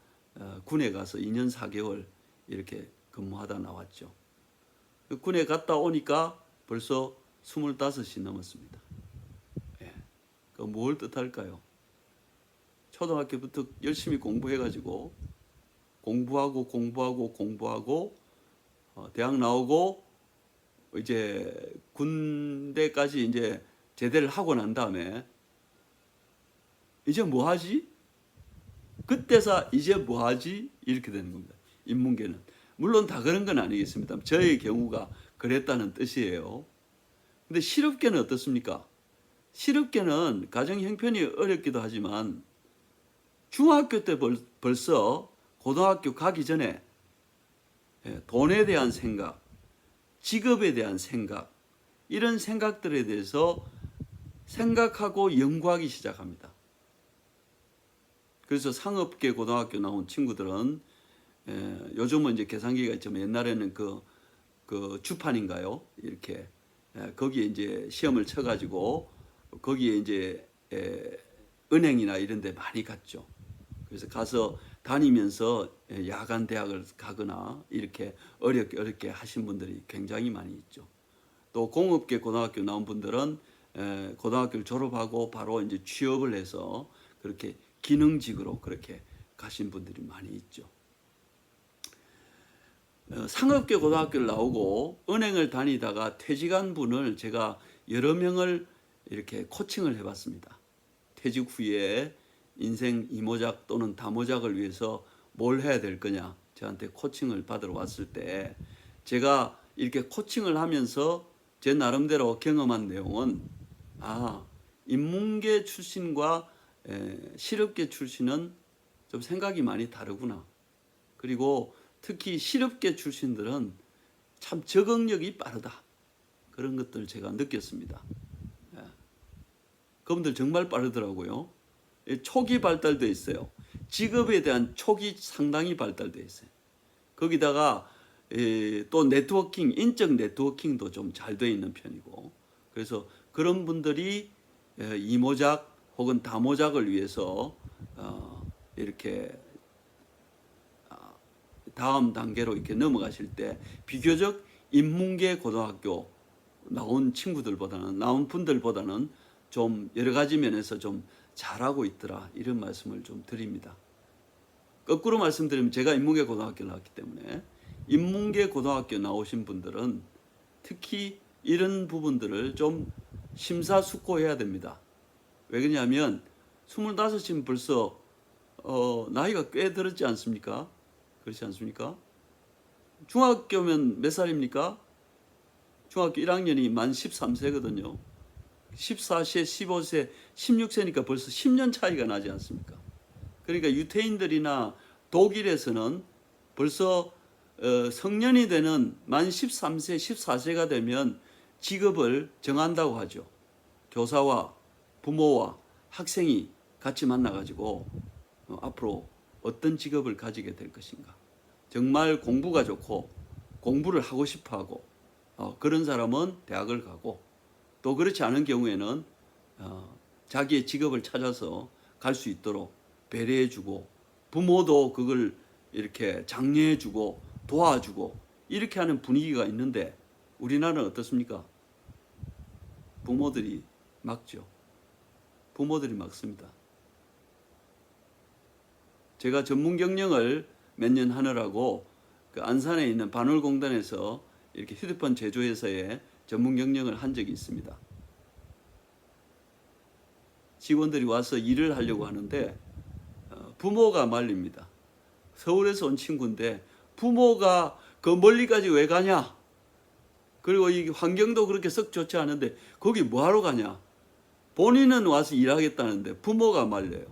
군에 가서 2년 4개월 이렇게 근무하다 나왔죠. 군에 갔다 오니까 벌써 25이 넘었습니다. 그 뭘 뜻할까요? 초등학교부터 열심히 공부해가지고 공부하고 대학 나오고 이제 군대까지 이제 제대를 하고 난 다음에 이제 뭐 하지? 그때서 이제 뭐 하지? 이렇게 되는 겁니다. 인문계는. 물론 다 그런 건 아니겠습니다. 저의 경우가 그랬다는 뜻이에요. 근데 실업계는 어떻습니까? 실업계는 가정 형편이 어렵기도 하지만 중학교 때 벌써 고등학교 가기 전에 돈에 대한 생각, 직업에 대한 생각, 이런 생각들에 대해서 생각하고 연구하기 시작합니다. 그래서 상업계 고등학교 나온 친구들은 요즘은 이제 계산기가 있지만 옛날에는 그 주판인가요? 이렇게 거기에 이제 시험을 쳐가지고 거기에 이제 은행이나 이런 데 많이 갔죠. 그래서 가서 다니면서 야간 대학을 가거나 이렇게 어렵게 하신 분들이 굉장히 많이 있죠. 또 공업계 고등학교 나온 분들은 고등학교를 졸업하고 바로 이제 취업을 해서 그렇게 기능직으로 그렇게 가신 분들이 많이 있죠. 상업계 고등학교를 나오고 은행을 다니다가 퇴직한 분을 제가 여러 명을 이렇게 코칭을 해봤습니다. 퇴직 후에 인생 이모작 또는 다모작을 위해서 뭘 해야 될 거냐, 저한테 코칭을 받으러 왔을 때 제가 이렇게 코칭을 하면서 제 나름대로 경험한 내용은 인문계 출신과 실업계 출신은 좀 생각이 많이 다르구나. 그리고 특히 실업계 출신들은 참 적응력이 빠르다. 그런 것들을 제가 느꼈습니다. 그분들 정말 빠르더라고요. 초기 발달돼 있어요. 직업에 대한 촉이 상당히 발달돼 있어요. 거기다가 또 네트워킹, 인적 네트워킹도 좀 잘 돼 있는 편이고, 그래서 그런 분들이 이모작 혹은 다모작을 위해서 이렇게 다음 단계로 이렇게 넘어가실 때 비교적 인문계 고등학교 나온 분들보다는 좀 여러 가지 면에서 좀 잘하고 있더라, 이런 말씀을 좀 드립니다. 거꾸로 말씀드리면 제가 인문계 고등학교를 나왔기 때문에 인문계 고등학교 나오신 분들은 특히 이런 부분들을 좀 심사숙고해야 됩니다. 왜 그러냐면 25이면 벌써 나이가 꽤 들었지 않습니까? 그렇지 않습니까? 중학교면 몇 살입니까? 중학교 1학년이 만 13세거든요. 14세, 15세, 16세니까 벌써 10년 차이가 나지 않습니까? 그러니까 유태인들이나 독일에서는 벌써 성년이 되는 만 13세, 14세가 되면 직업을 정한다고 하죠. 교사와 부모와 학생이 같이 만나가지고 앞으로 어떤 직업을 가지게 될 것인가. 정말 공부가 좋고 공부를 하고 싶어하고 그런 사람은 대학을 가고, 또 그렇지 않은 경우에는 자기의 직업을 찾아서 갈 수 있도록 배려해주고, 부모도 그걸 이렇게 장려해주고 도와주고 이렇게 하는 분위기가 있는데 우리나라는 어떻습니까? 부모들이 막죠. 부모들이 막습니다. 제가 전문 경영을 몇 년 하느라고 그 안산에 있는 반월공단에서 이렇게 휴대폰 제조회사에 전문 경영을 한 적이 있습니다. 직원들이 와서 일을 하려고 하는데 부모가 말립니다. 서울에서 온 친구인데 부모가 그 멀리까지 왜 가냐? 그리고 이 환경도 그렇게 썩 좋지 않은데 거기 뭐하러 가냐? 본인은 와서 일하겠다는데 부모가 말려요.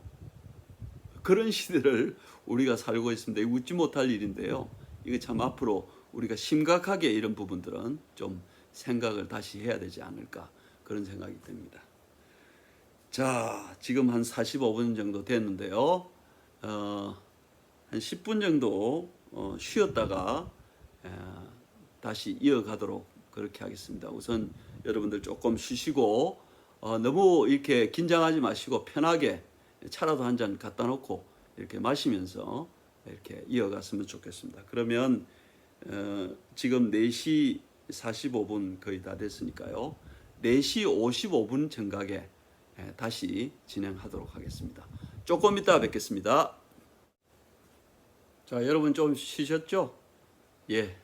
그런 시대를 우리가 살고 있습니다. 이거 웃지 못할 일인데요. 이거 참 앞으로 우리가 심각하게 이런 부분들은 좀 생각을 다시 해야 되지 않을까, 그런 생각이 듭니다. 자, 지금 한 45분 정도 됐는데요. 한 10분 정도 쉬었다가 다시 이어가도록 그렇게 하겠습니다. 우선 여러분들 조금 쉬시고 너무 이렇게 긴장하지 마시고 편하게 차라도 한 잔 갖다 놓고 이렇게 마시면서 이렇게 이어갔으면 좋겠습니다. 그러면 지금 4시 45분 거의 다 됐으니까요. 4시 55분 정각에 다시 진행하도록 하겠습니다. 조금 이따 뵙겠습니다. 자, 여러분 좀 쉬셨죠? 예.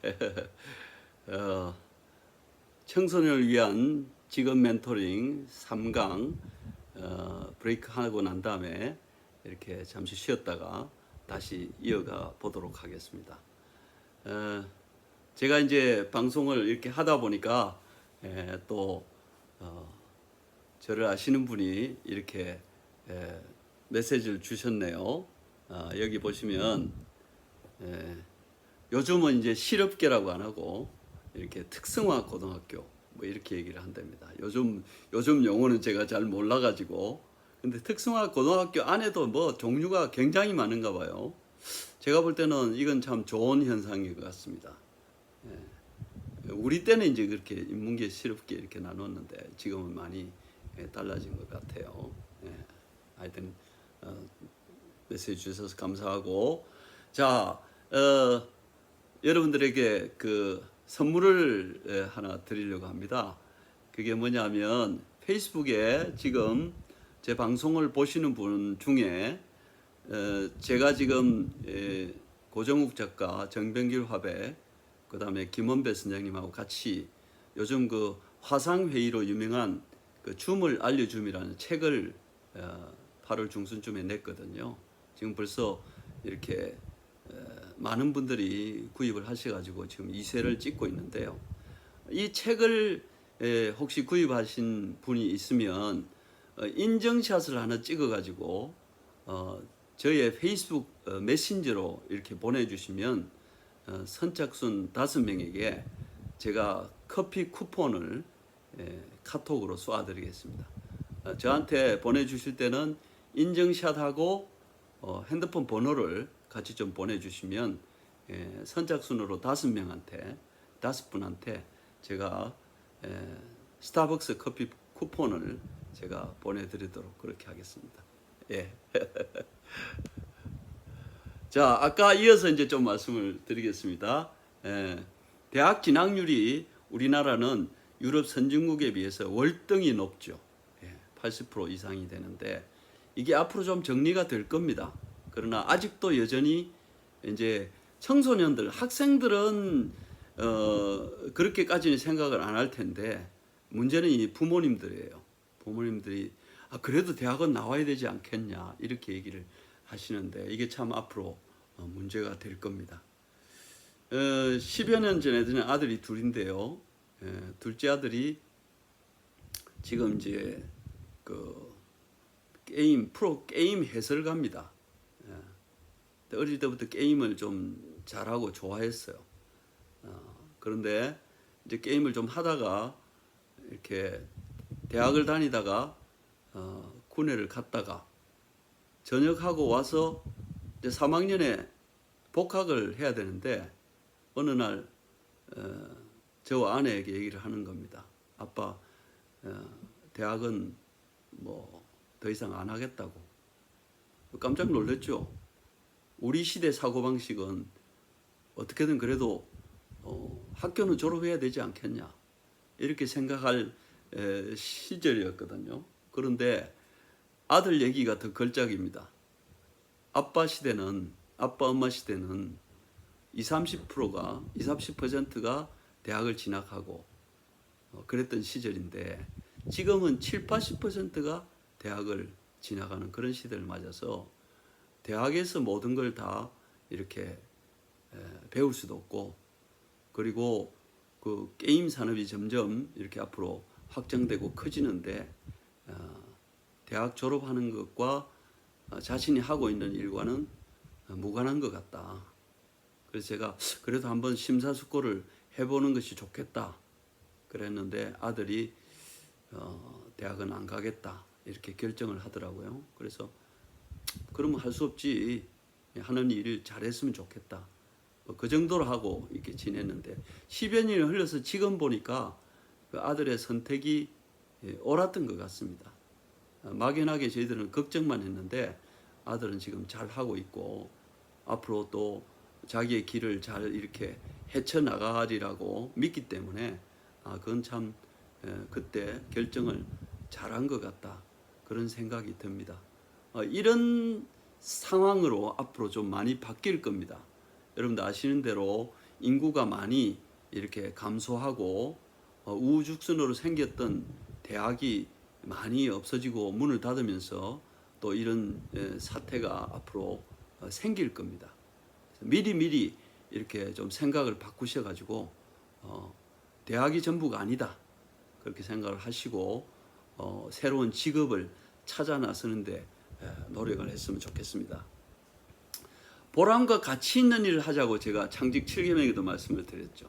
청소년을 위한 직업 멘토링 3강 브레이크 하고 난 다음에 이렇게 잠시 쉬었다가 다시 이어가 보도록 하겠습니다. 제가 이제 방송을 이렇게 하다 보니까 또 저를 아시는 분이 이렇게 메시지를 주셨네요. 여기 보시면 요즘은 이제 실업계라고 안 하고 이렇게 특성화 고등학교 뭐 이렇게 얘기를 한답니다. 요즘 용어는 제가 잘 몰라가지고 근데 특성화 고등학교 안에도 뭐 종류가 굉장히 많은가 봐요. 제가 볼 때는 이건 참 좋은 현상인 것 같습니다. 우리 때는 이제 그렇게 인문계, 실업계 이렇게 나눴는데 지금은 많이 달라진 것 같아요. 하여튼 메시지 주셔서 감사하고 자 여러분들에게 그 선물을 하나 드리려고 합니다. 그게 뭐냐면 페이스북에 지금 제 방송을 보시는 분 중에 제가 지금 고정욱 작가, 정병길 화백, 그 다음에 김원배 선생님하고 같이 요즘 그 화상회의로 유명한 그 줌을 알려줌이라는 책을 8월 중순쯤에 냈거든요. 지금 벌써 이렇게 많은 분들이 구입을 하셔가지고 지금 2세를 찍고 있는데요. 이 책을 혹시 구입하신 분이 있으면 인증샷을 하나 찍어가지고 저의 페이스북 메신저로 이렇게 보내주시면 선착순 5명에게 제가 커피 쿠폰을 카톡으로 쏴드리겠습니다. 저한테 보내주실 때는 인증샷하고 핸드폰 번호를 같이 좀 보내주시면 선착순으로 5분한테 제가 스타벅스 커피 쿠폰을 제가 보내드리도록 그렇게 하겠습니다. 예. 자, 아까 이어서 이제 좀 말씀을 드리겠습니다. 대학 진학률이 우리나라는 유럽 선진국에 비해서 월등히 높죠. 80% 이상이 되는데 이게 앞으로 좀 정리가 될 겁니다. 그러나 아직도 여전히 이제 청소년들, 학생들은 그렇게까지는 생각을 안 할 텐데 문제는 이 부모님들이에요. 부모님들이 그래도 대학은 나와야 되지 않겠냐 이렇게 얘기를 하시는데 이게 참 앞으로 문제가 될 겁니다. 10여 년 전에 저는 아들이 둘인데요. 둘째 아들이 지금 이제 그 프로 게임 해설가입니다. 어릴 때부터 게임을 좀 잘하고 좋아했어요. 그런데 이제 게임을 좀 하다가 이렇게 대학을 다니다가 군회를 갔다가 전역하고 와서 이제 3학년에 복학을 해야 되는데 어느 날 저와 아내에게 얘기를 하는 겁니다. 아빠, 대학은 뭐 더 이상 안 하겠다고. 깜짝 놀랐죠. 우리 시대 사고방식은 어떻게든 그래도 학교는 졸업해야 되지 않겠냐 이렇게 생각할 시절이었거든요. 그런데 아들 얘기가 더 걸작입니다. 아빠 엄마 시대는 20-30%가 대학을 진학하고 그랬던 시절인데 지금은 70-80%가 대학을 진학하는 그런 시대를 맞아서 대학에서 모든 걸 다 이렇게 배울 수도 없고 그리고 그 게임 산업이 점점 이렇게 앞으로 확장되고 커지는데 대학 졸업하는 것과 자신이 하고 있는 일과는 무관한 것 같다. 그래서 제가 그래도 한번 심사숙고를 해보는 것이 좋겠다 그랬는데 아들이 대학은 안 가겠다 이렇게 결정을 하더라고요. 그래서 그러면 할 수 없지. 하는 일을 잘했으면 좋겠다. 그 정도로 하고 이렇게 지냈는데 10여 년이 흘러서 지금 보니까 그 아들의 선택이 옳았던 것 같습니다. 막연하게 저희들은 걱정만 했는데 아들은 지금 잘 하고 있고 앞으로 또 자기의 길을 잘 이렇게 헤쳐나가리라고 믿기 때문에 그건 참 그때 결정을 잘한 것 같다. 그런 생각이 듭니다. 이런 상황으로 앞으로 좀 많이 바뀔 겁니다. 여러분들 아시는 대로 인구가 많이 이렇게 감소하고 우후죽순으로 생겼던 대학이 많이 없어지고 문을 닫으면서 또 이런 사태가 앞으로 생길 겁니다. 미리 이렇게 좀 생각을 바꾸셔가지고 대학이 전부가 아니다 그렇게 생각을 하시고 새로운 직업을 찾아 나서는데 노력을 했으면 좋겠습니다. 보람과 가치 있는 일을 하자고 제가 창직 7개명에도 말씀을 드렸죠.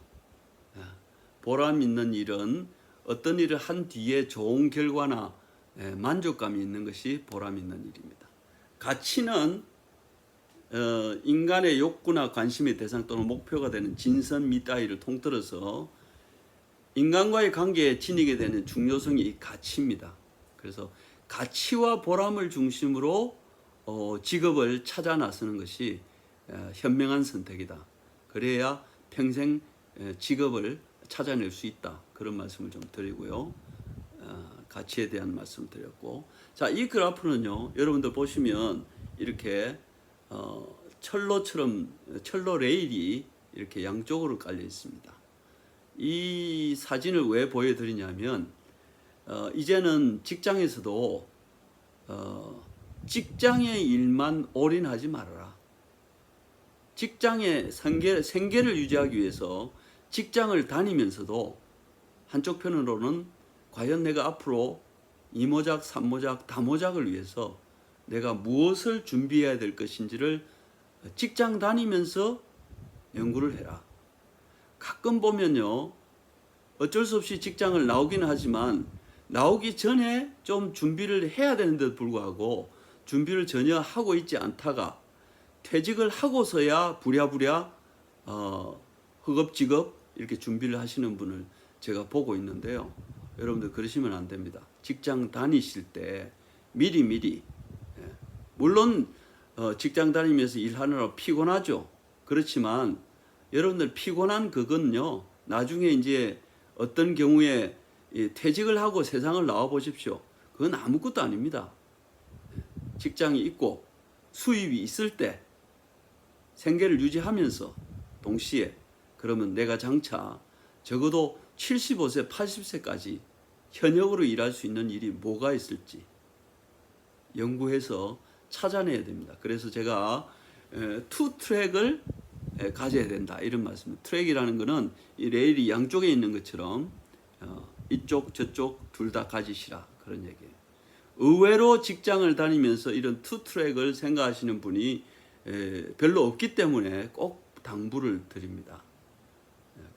보람 있는 일은 어떤 일을 한 뒤에 좋은 결과나 만족감이 있는 것이 보람 있는 일입니다. 가치는 인간의 욕구나 관심의 대상 또는 목표가 되는 진선 미따위를 통틀어서 인간과의 관계에 지니게 되는 중요성이 이 가치입니다. 그래서 가치와 보람을 중심으로 직업을 찾아 나서는 것이 현명한 선택이다. 그래야 평생 직업을 찾아낼 수 있다. 그런 말씀을 좀 드리고요. 가치에 대한 말씀 드렸고, 자, 이 그래프는요, 여러분들 보시면 이렇게 철로처럼 철로 레일이 이렇게 양쪽으로 깔려 있습니다. 이 사진을 왜 보여드리냐면 이제는 직장에서도 직장의 일만 올인하지 말아라. 직장의 생계를 유지하기 위해서 직장을 다니면서도 한쪽 편으로는 과연 내가 앞으로 이모작, 삼모작, 다모작을 위해서 내가 무엇을 준비해야 될 것인지를 직장 다니면서 연구를 해라. 가끔 보면요, 어쩔 수 없이 직장을 나오긴 하지만 나오기 전에 좀 준비를 해야 되는데도 불구하고 준비를 전혀 하고 있지 않다가 퇴직을 하고서야 부랴부랴 허겁지겁 이렇게 준비를 하시는 분을 제가 보고 있는데요. 여러분들 그러시면 안 됩니다. 직장 다니실 때 미리 물론 직장 다니면서 일하느라 피곤하죠. 그렇지만 여러분들 피곤한 그건요, 나중에 이제 어떤 경우에 퇴직을 하고 세상을 나와 보십시오. 그건 아무것도 아닙니다. 직장이 있고 수입이 있을 때 생계를 유지하면서 동시에 그러면 내가 장차 적어도 75세, 80세까지 현역으로 일할 수 있는 일이 뭐가 있을지 연구해서 찾아내야 됩니다. 그래서 제가 투 트랙을 가져야 된다 이런 말씀. 트랙이라는 것은 이 레일이 양쪽에 있는 것처럼 이쪽 저쪽 둘 다 가지시라 그런 얘기예요. 의외로 직장을 다니면서 이런 투 트랙을 생각하시는 분이 별로 없기 때문에 꼭 당부를 드립니다.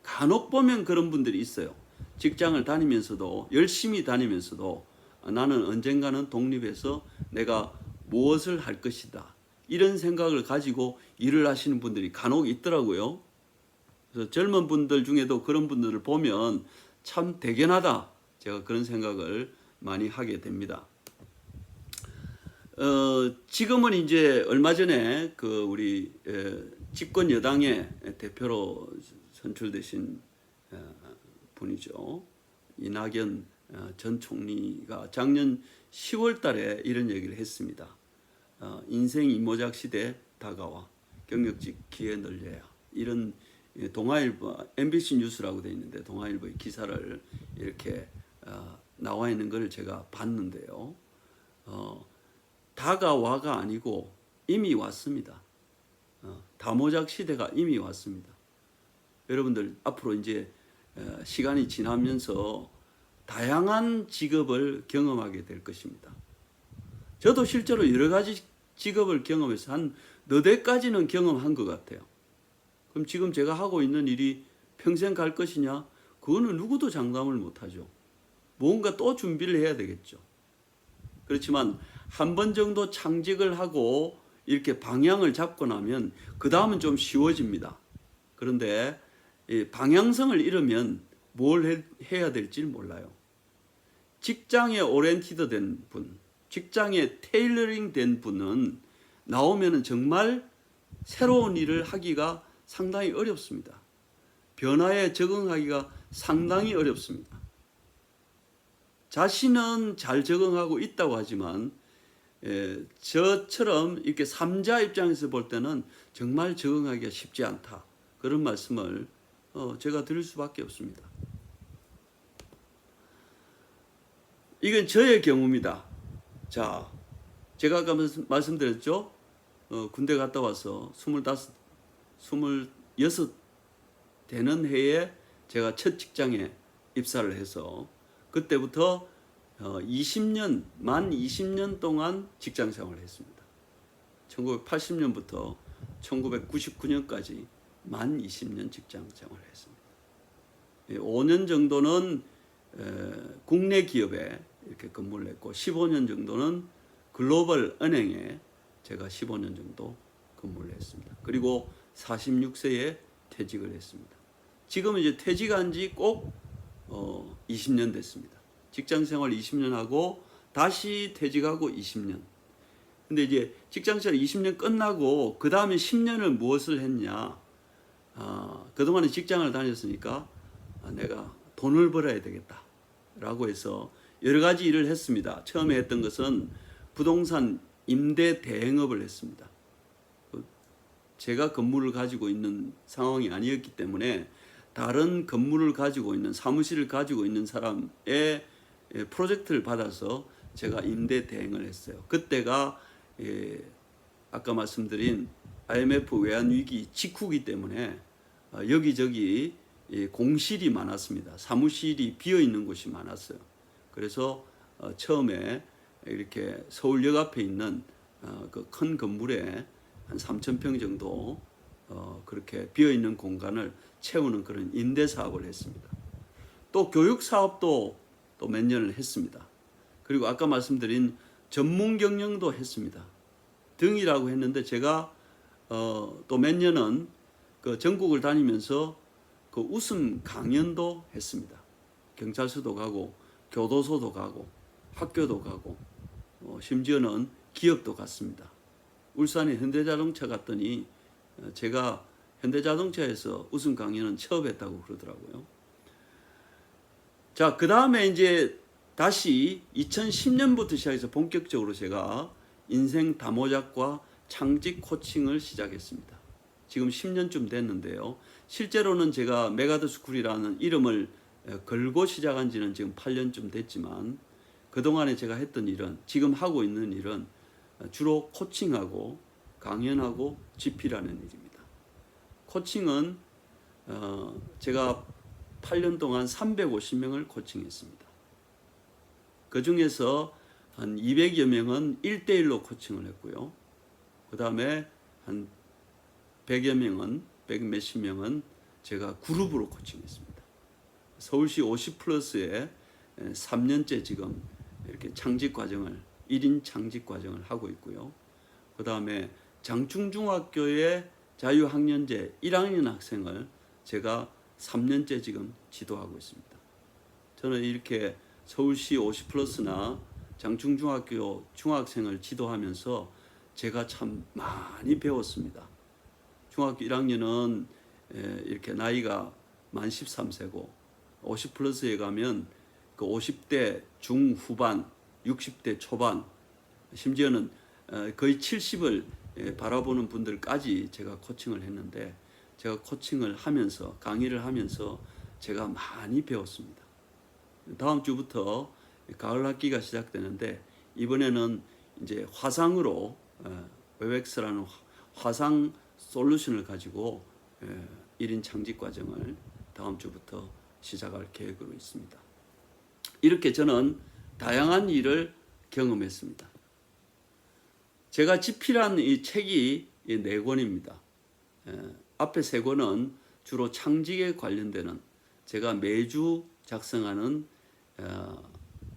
간혹 보면 그런 분들이 있어요. 직장을 다니면서도 열심히 다니면서도 나는 언젠가는 독립해서 내가 무엇을 할 것이다. 이런 생각을 가지고 일을 하시는 분들이 간혹 있더라고요. 그래서 젊은 분들 중에도 그런 분들을 보면 참 대견하다. 제가 그런 생각을 많이 하게 됩니다. 지금은 이제 얼마 전에 그 우리 집권 여당의 대표로 선출되신 분이죠. 이낙연 전 총리가 작년 10월 달에 이런 얘기를 했습니다. 인생 이모작 시대 다가와 경력직 기회 늘려야 이런 동아일보 MBC 뉴스라고 돼 있는데 동아일보의 기사를 이렇게 나와 있는 걸 제가 봤는데요. 다가와가 아니고 이미 왔습니다. 다모작 시대가 이미 왔습니다. 여러분들 앞으로 이제 시간이 지나면서 다양한 직업을 경험하게 될 것입니다. 저도 실제로 여러 가지 직업을 경험해서 한 4대까지는 경험한 것 같아요. 그럼 지금 제가 하고 있는 일이 평생 갈 것이냐? 그거는 누구도 장담을 못하죠. 뭔가 또 준비를 해야 되겠죠. 그렇지만 한 번 정도 창직을 하고 이렇게 방향을 잡고 나면 그 다음은 좀 쉬워집니다. 그런데 방향성을 잃으면 뭘 해야 될지 몰라요. 직장에 오리엔티드 된 분, 직장에 테일러링 된 분은 나오면 정말 새로운 일을 하기가 상당히 어렵습니다. 변화에 적응하기가 상당히 어렵습니다. 자신은 잘 적응하고 있다고 하지만 저처럼 이렇게 3자 입장에서 볼 때는 정말 적응하기가 쉽지 않다. 그런 말씀을 제가 드릴 수밖에 없습니다. 이건 저의 경우입니다. 자, 제가 아까 말씀드렸죠. 군대 갔다 와서 26 되는 해에 제가 첫 직장에 입사를 해서 그때부터 만 20년 동안 직장 생활을 했습니다. 1980년부터 1999년까지 만 20년 직장 생활을 했습니다. 5년 정도는 국내 기업에 이렇게 근무를 했고 15년 정도는 글로벌 은행에 제가 15년 정도 근무를 했습니다. 그리고 46세에 퇴직을 했습니다. 지금 이제 퇴직한 지 꼭 20년 됐습니다. 직장 생활 20년 하고 다시 퇴직하고 20년. 근데 이제 직장 생활 20년 끝나고 그 다음에 10년을 무엇을 했냐? 그동안에 직장을 다녔으니까 내가 돈을 벌어야 되겠다라고 해서 여러 가지 일을 했습니다. 처음에 했던 것은 부동산 임대 대행업을 했습니다. 제가 건물을 가지고 있는 상황이 아니었기 때문에 다른 건물을 가지고 있는 사무실을 가지고 있는 사람의 프로젝트를 받아서 제가 임대 대행을 했어요. 그때가 아까 말씀드린 IMF 외환위기 직후기 때문에 여기저기 공실이 많았습니다. 사무실이 비어있는 곳이 많았어요. 그래서 처음에 이렇게 서울역 앞에 있는 그 큰 건물에 한 3,000평 정도 그렇게 비어있는 공간을 채우는 그런 임대 사업을 했습니다. 또 교육 사업도 또 몇 년을 했습니다. 그리고 아까 말씀드린 전문 경영도 했습니다. 등이라고 했는데 제가 또 몇 년은 그 전국을 다니면서 그 웃음 강연도 했습니다. 경찰서도 가고 교도소도 가고 학교도 가고 심지어는 기업도 갔습니다. 울산에 현대자동차 갔더니 제가 현대자동차에서 웃음 강연은 처음 했다고 그러더라고요. 자, 그 다음에 이제 다시 2010년부터 시작해서 본격적으로 제가 인생 다모작과 창직 코칭을 시작했습니다. 지금 10년쯤 됐는데요. 실제로는 제가 메가더 스쿨이라는 이름을 걸고 시작한 지는 지금 8년쯤 됐지만 그동안에 제가 했던 일은, 지금 하고 있는 일은 주로 코칭하고 강연하고 집필하는 일입니다. 코칭은 제가 8년 동안 350명을 코칭했습니다. 그 중에서 한 200여 명은 1대1로 코칭을 했고요. 그 다음에 한 100여 명은, 100 몇십 명은 제가 그룹으로 코칭했습니다. 서울시 50플러스에 3년째 지금 이렇게 창직 과정을, 1인 창직 과정을 하고 있고요. 그 다음에 장충중학교의 자유학년제 1학년 학생을 제가 3년째 지금 지도하고 있습니다. 저는 이렇게 서울시 50플러스나 장충중학교 중학생을 지도하면서 제가 참 많이 배웠습니다. 중학교 1학년은 이렇게 나이가 만 13세고 50플러스에 가면 그 50대 중후반, 60대 초반, 심지어는 거의 70을 바라보는 분들까지 제가 코칭을 했는데, 제가 코칭을 하면서, 강의를 하면서 제가 많이 배웠습니다. 다음 주부터 가을 학기가 시작되는데 이번에는 이제 화상으로 웹엑스라는 화상 솔루션을 가지고 1인 창직 과정을 다음 주부터 시작할 계획으로 있습니다. 이렇게 저는 다양한 일을 경험했습니다. 제가 집필한 이 책이 4권입니다. 앞에 3권은 주로 창직에 관련되는, 제가 매주 작성하는,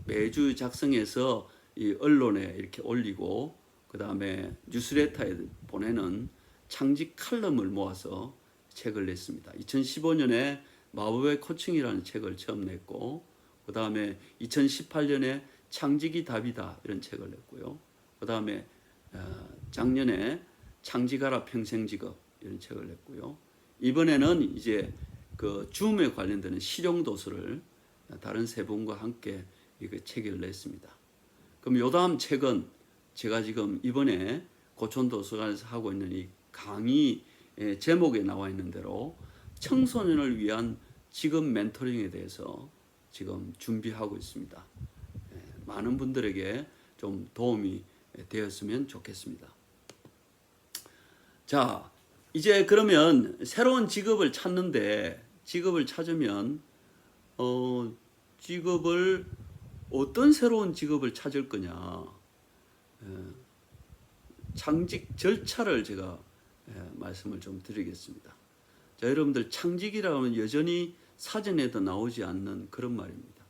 매주 작성해서 이 언론에 이렇게 올리고 그 다음에 뉴스레터에 보내는 창직 칼럼을 모아서 책을 냈습니다. 2015년에 마법의 코칭이라는 책을 처음 냈고, 그 다음에 2018년에 창직이 답이다 이런 책을 냈고요. 그 다음에 작년에 창직하라 평생직업 이런 책을 냈고요. 이번에는 이제 그 줌에 관련되는 실용도서를 다른 3분과 함께 이 책을 냈습니다. 그럼 요 다음 책은 제가 지금 이번에 고촌도서관에서 하고 있는 이 강의 제목에 나와 있는 대로 청소년을 위한 직업 멘토링에 대해서 지금 준비하고 있습니다. 많은 분들에게 좀 도움이 되었으면 좋겠습니다. 자, 이제 그러면 새로운 직업을 찾는데, 직업을 찾으면 직업을 어떤 새로운 직업을 찾을 거냐. 창직 절차를 제가 말씀을 좀 드리겠습니다. 자, 여러분들 창직이라고 하면 여전히 사전에도 나오지 않는 그런 말입니다.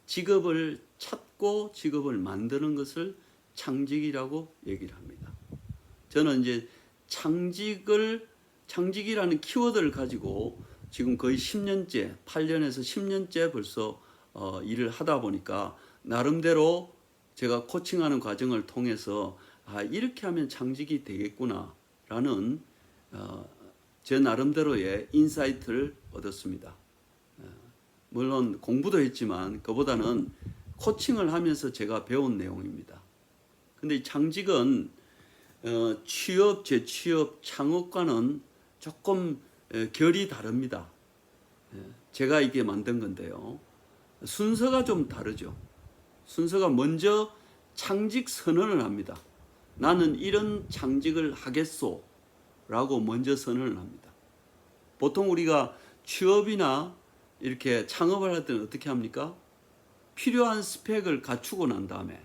직업을 찾고 직업을 만드는 것을 창직이라고 얘기를 합니다. 저는 이제 창직이라는 키워드를 가지고 지금 거의 10년째, 8년에서 10년째 벌써 일을 하다 보니까 나름대로 제가 코칭하는 과정을 통해서 이렇게 하면 창직이 되겠구나라는 제 나름대로의 인사이트를 얻었습니다. 물론 공부도 했지만 그보다는 코칭을 하면서 제가 배운 내용입니다. 근데 이 창직은 취업, 재취업, 창업과는 조금 결이 다릅니다. 제가 이게 만든 건데요. 순서가 좀 다르죠. 순서가 먼저 창직 선언을 합니다. 나는 이런 창직을 하겠소 라고 먼저 선언을 합니다. 보통 우리가 취업이나 이렇게 창업을 할 때는 어떻게 합니까? 필요한 스펙을 갖추고 난 다음에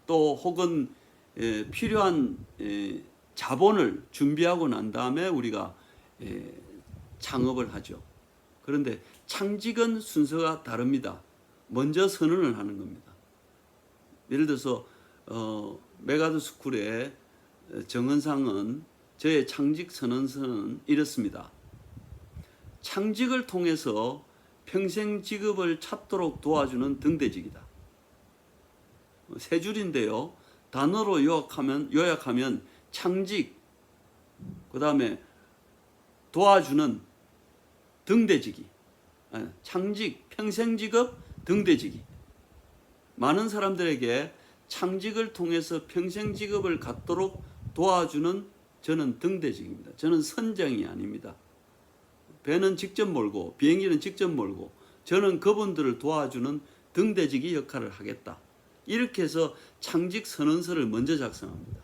또 혹은 필요한 자본을 준비하고 난 다음에 우리가 창업을 하죠. 그런데 창직은 순서가 다릅니다. 먼저 선언을 하는 겁니다. 예를 들어서 메가드 스쿨의 정은상은 저의 창직 선언서는 이렇습니다. 창직을 통해서 평생 직업을 찾도록 도와주는 등대직이다. 세 줄인데요. 단어로 요약하면 창직, 그 다음에 도와주는 등대직이, 창직, 평생 직업, 등대직이. 많은 사람들에게 창직을 통해서 평생 직업을 갖도록 도와주는 저는 등대직입니다. 저는 선장이 아닙니다. 배는 직접 몰고 비행기는 직접 몰고 저는 그분들을 도와주는 등대직이 역할을 하겠다. 이렇게 해서 창직 선언서를 먼저 작성합니다.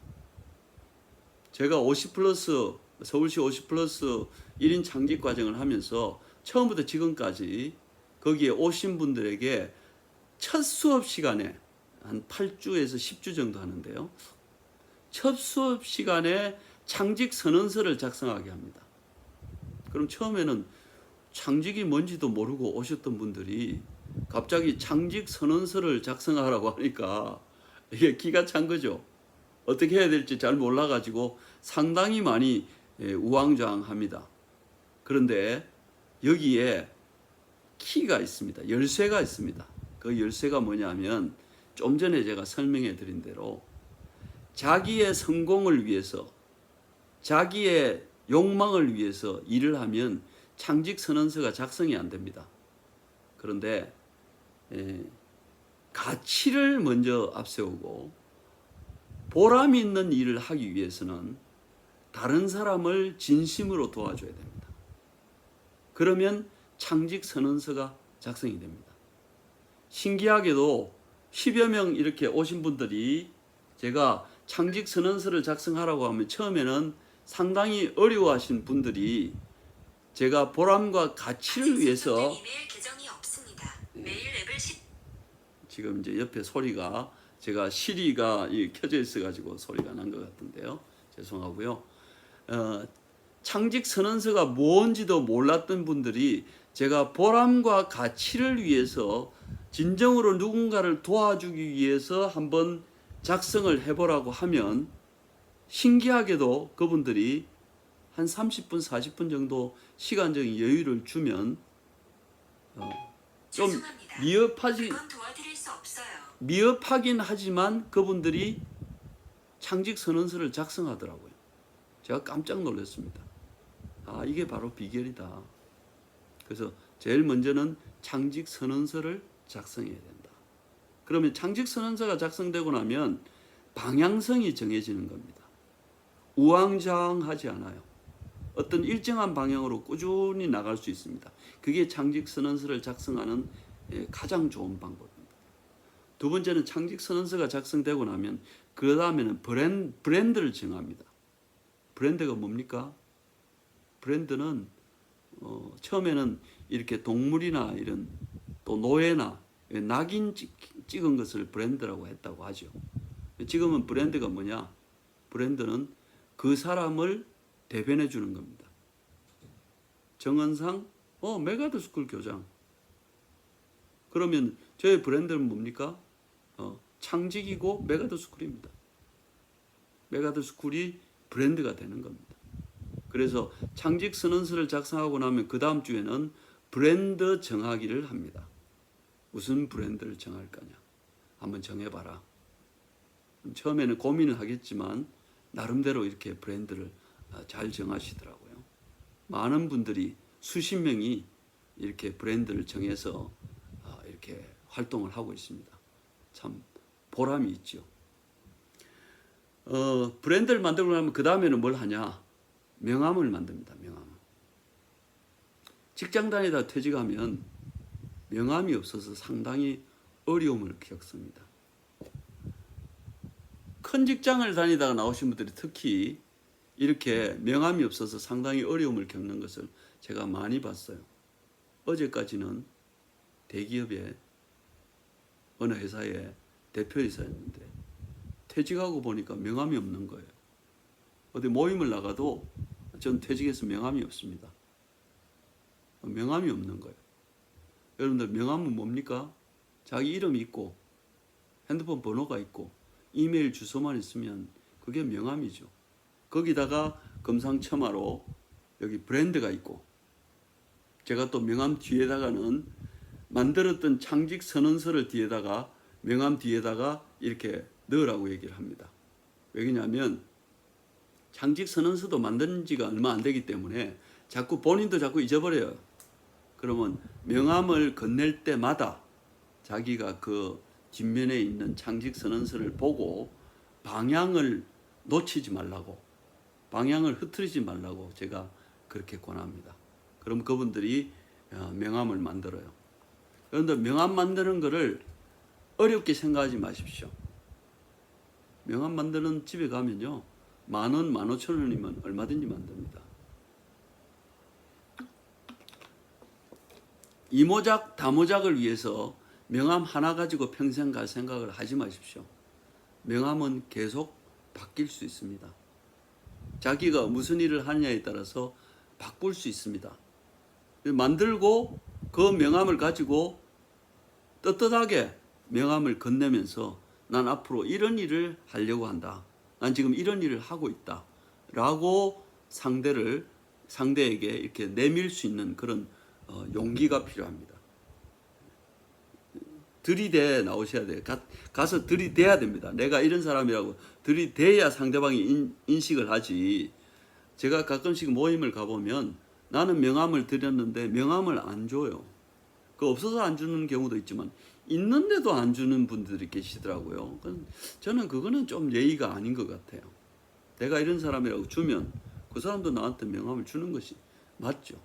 제가 50플러스 서울시 50플러스 1인 창직 과정을 하면서 처음부터 지금까지 거기에 오신 분들에게 첫 수업 시간에 한 8주에서 10주 정도 하는데요. 첫 수업 시간에 창직 선언서를 작성하게 합니다. 그럼 처음에는 창직이 뭔지도 모르고 오셨던 분들이 갑자기 창직 선언서를 작성하라고 하니까 이게 기가 찬 거죠. 어떻게 해야 될지 잘 몰라가지고 상당히 많이 우왕좌왕합니다. 그런데 여기에 키가 있습니다. 열쇠가 있습니다. 그 열쇠가 뭐냐면 좀 전에 제가 설명해 드린 대로 자기의 성공을 위해서 자기의 욕망을 위해서 일을 하면 창직 선언서가 작성이 안 됩니다. 그런데 가치를 먼저 앞세우고 보람 있는 일을 하기 위해서는 다른 사람을 진심으로 도와줘야 됩니다. 그러면 창직 선언서가 작성이 됩니다. 신기하게도 10여 명 이렇게 오신 분들이 제가 창직 선언서를 작성하라고 하면 처음에는 상당히 어려워하신 분들이 제가 보람과 가치를 위해서 이메일 계정이 없습니다. 메일 앱을 지금 이제 옆에 소리가 제가 시리가 켜져 있어가지고 소리가 난 것 같은데요. 죄송하고요. 창직 선언서가 뭔지도 몰랐던 분들이 제가 보람과 가치를 위해서 진정으로 누군가를 도와주기 위해서 한번 작성을 해보라고 하면 신기하게도 그분들이 한 30분, 40분 정도 시간적인 여유를 주면 좀 미흡하긴 하지만 그분들이 창직 선언서를 작성하더라고요. 제가 깜짝 놀랐습니다. 이게 바로 비결이다. 그래서 제일 먼저는 창직 선언서를 작성해야 된다. 그러면 창직 선언서가 작성되고 나면 방향성이 정해지는 겁니다. 우왕좌왕하지 않아요. 어떤 일정한 방향으로 꾸준히 나갈 수 있습니다. 그게 창직 선언서를 작성하는 가장 좋은 방법입니다. 두 번째는 창직 선언서가 작성되고 나면 그 다음에는 브랜드를 정합니다. 브랜드가 뭡니까? 브랜드는 처음에는 이렇게 동물이나 이런 또 노예나 찍은 것을 브랜드라고 했다고 하죠. 지금은 브랜드가 뭐냐? 브랜드는 그 사람을 대변해 주는 겁니다. 정은상, 메가더스쿨 교장. 그러면 저의 브랜드는 뭡니까? 창직이고 메가더스쿨입니다. 메가더스쿨이 브랜드가 되는 겁니다. 그래서 창직 선언서를 작성하고 나면 그 다음 주에는 브랜드 정하기를 합니다. 무슨 브랜드를 정할 거냐? 한번 정해봐라. 처음에는 고민을 하겠지만 나름대로 이렇게 브랜드를 잘 정하시더라고요. 많은 분들이 수십 명이 이렇게 브랜드를 정해서 이렇게 활동을 하고 있습니다. 참 보람이 있죠. 브랜드를 만들고 나면 그 다음에는 뭘 하냐? 명함을 만듭니다. 명함. 직장 다니다 퇴직하면 명함이 없어서 상당히 어려움을 겪습니다. 큰 직장을 다니다가 나오신 분들이 특히 이렇게 명함이 없어서 상당히 어려움을 겪는 것을 제가 많이 봤어요. 어제까지는 대기업의 어느 회사의 대표이사였는데 퇴직하고 보니까 명함이 없는 거예요. 어디 모임을 나가도 전 퇴직해서 명함이 없습니다. 명함이 없는 거예요. 여러분들 명함은 뭡니까? 자기 이름이 있고 핸드폰 번호가 있고 이메일 주소만 있으면 그게 명함이죠. 거기다가 금상첨화로 여기 브랜드가 있고 제가 또 명함 뒤에다가는 만들었던 창직 선언서를 뒤에다가 명함 뒤에다가 이렇게 넣으라고 얘기를 합니다. 왜냐하면 창직 선언서도 만든 지가 얼마 안 되기 때문에 본인도 자꾸 잊어버려요. 그러면 명함을 건넬 때마다 자기가 그 뒷면에 있는 창직 선언서를 보고 방향을 놓치지 말라고, 방향을 흐트리지 말라고 제가 그렇게 권합니다. 그럼 그분들이 명함을 만들어요. 그런데 명함 만드는 거를 어렵게 생각하지 마십시오. 명함 만드는 집에 가면요, 10,000원, 15,000원이면 얼마든지 만듭니다. 이모작, 다모작을 위해서 명함 하나 가지고 평생 갈 생각을 하지 마십시오. 명함은 계속 바뀔 수 있습니다. 자기가 무슨 일을 하느냐에 따라서 바꿀 수 있습니다. 만들고 그 명함을 가지고 떳떳하게 명함을 건네면서 난 앞으로 이런 일을 하려고 한다. 난 지금 이런 일을 하고 있다. 라고 상대에게 이렇게 내밀 수 있는 그런 용기가 필요합니다. 들이대 나오셔야 돼요. 가서 들이대야 됩니다. 내가 이런 사람이라고 들이대야 상대방이 인식을 하지. 제가 가끔씩 모임을 가보면 나는 명함을 드렸는데 명함을 안 줘요. 그 없어서 안 주는 경우도 있지만 있는데도 안 주는 분들이 계시더라고요. 저는 그거는 좀 예의가 아닌 것 같아요. 내가 이런 사람이라고 주면 그 사람도 나한테 명함을 주는 것이 맞죠.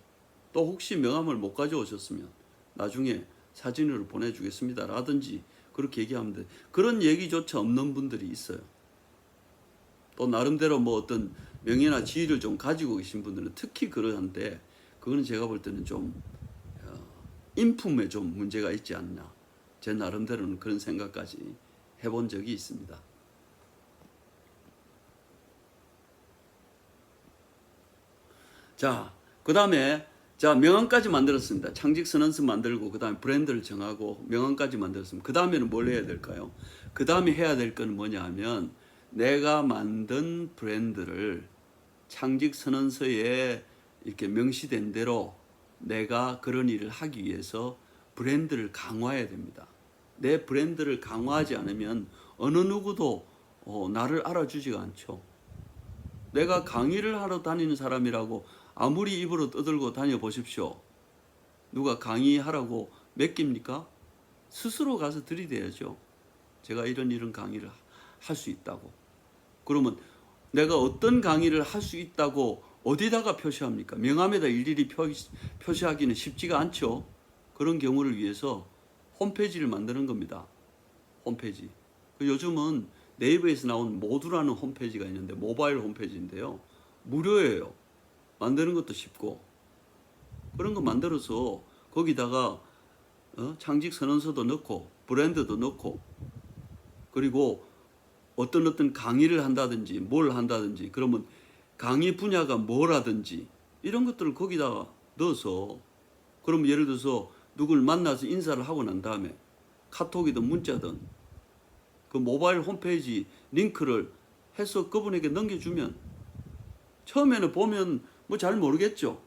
또 혹시 명함을 못 가져오셨으면 나중에 사진으로 보내주겠습니다 라든지 그렇게 얘기하면 돼. 그런 얘기조차 없는 분들이 있어요. 또 나름대로 뭐 어떤 명예나 지위를 좀 가지고 계신 분들은 특히 그러한데 그거는 제가 볼 때는 좀 인품에 좀 문제가 있지 않나. 제 나름대로는 그런 생각까지 해본 적이 있습니다. 자, 그 다음에 명함까지 만들었습니다. 창직 선언서 만들고 그 다음에 브랜드를 정하고 명함까지 만들었습니다. 그 다음에는 뭘 해야 될까요? 그 다음에 해야 될 건 뭐냐 하면 내가 만든 브랜드를 창직 선언서에 이렇게 명시된 대로 내가 그런 일을 하기 위해서 브랜드를 강화해야 됩니다. 내 브랜드를 강화하지 않으면 어느 누구도 나를 알아주지가 않죠. 내가 강의를 하러 다니는 사람이라고 아무리 입으로 떠들고 다녀보십시오. 누가 강의하라고 맡깁니까? 스스로 가서 들이대야죠. 제가 이런 강의를 할 수 있다고. 그러면 내가 어떤 강의를 할 수 있다고 어디다가 표시합니까? 명함에다 일일이 표시하기는 쉽지가 않죠. 그런 경우를 위해서 홈페이지를 만드는 겁니다. 홈페이지. 요즘은 네이버에서 나온 모두라는 홈페이지가 있는데 모바일 홈페이지인데요. 무료예요. 만드는 것도 쉽고 그런 거 만들어서 거기다가 창직 선언서도 넣고 브랜드도 넣고, 그리고 어떤 강의를 한다든지 뭘 한다든지, 그러면 강의 분야가 뭐라든지 이런 것들을 거기다가 넣어서, 그럼 예를 들어서 누굴 만나서 인사를 하고 난 다음에 카톡이든 문자든 그 모바일 홈페이지 링크를 해서 그분에게 넘겨주면, 처음에는 보면 뭐 잘 모르겠죠.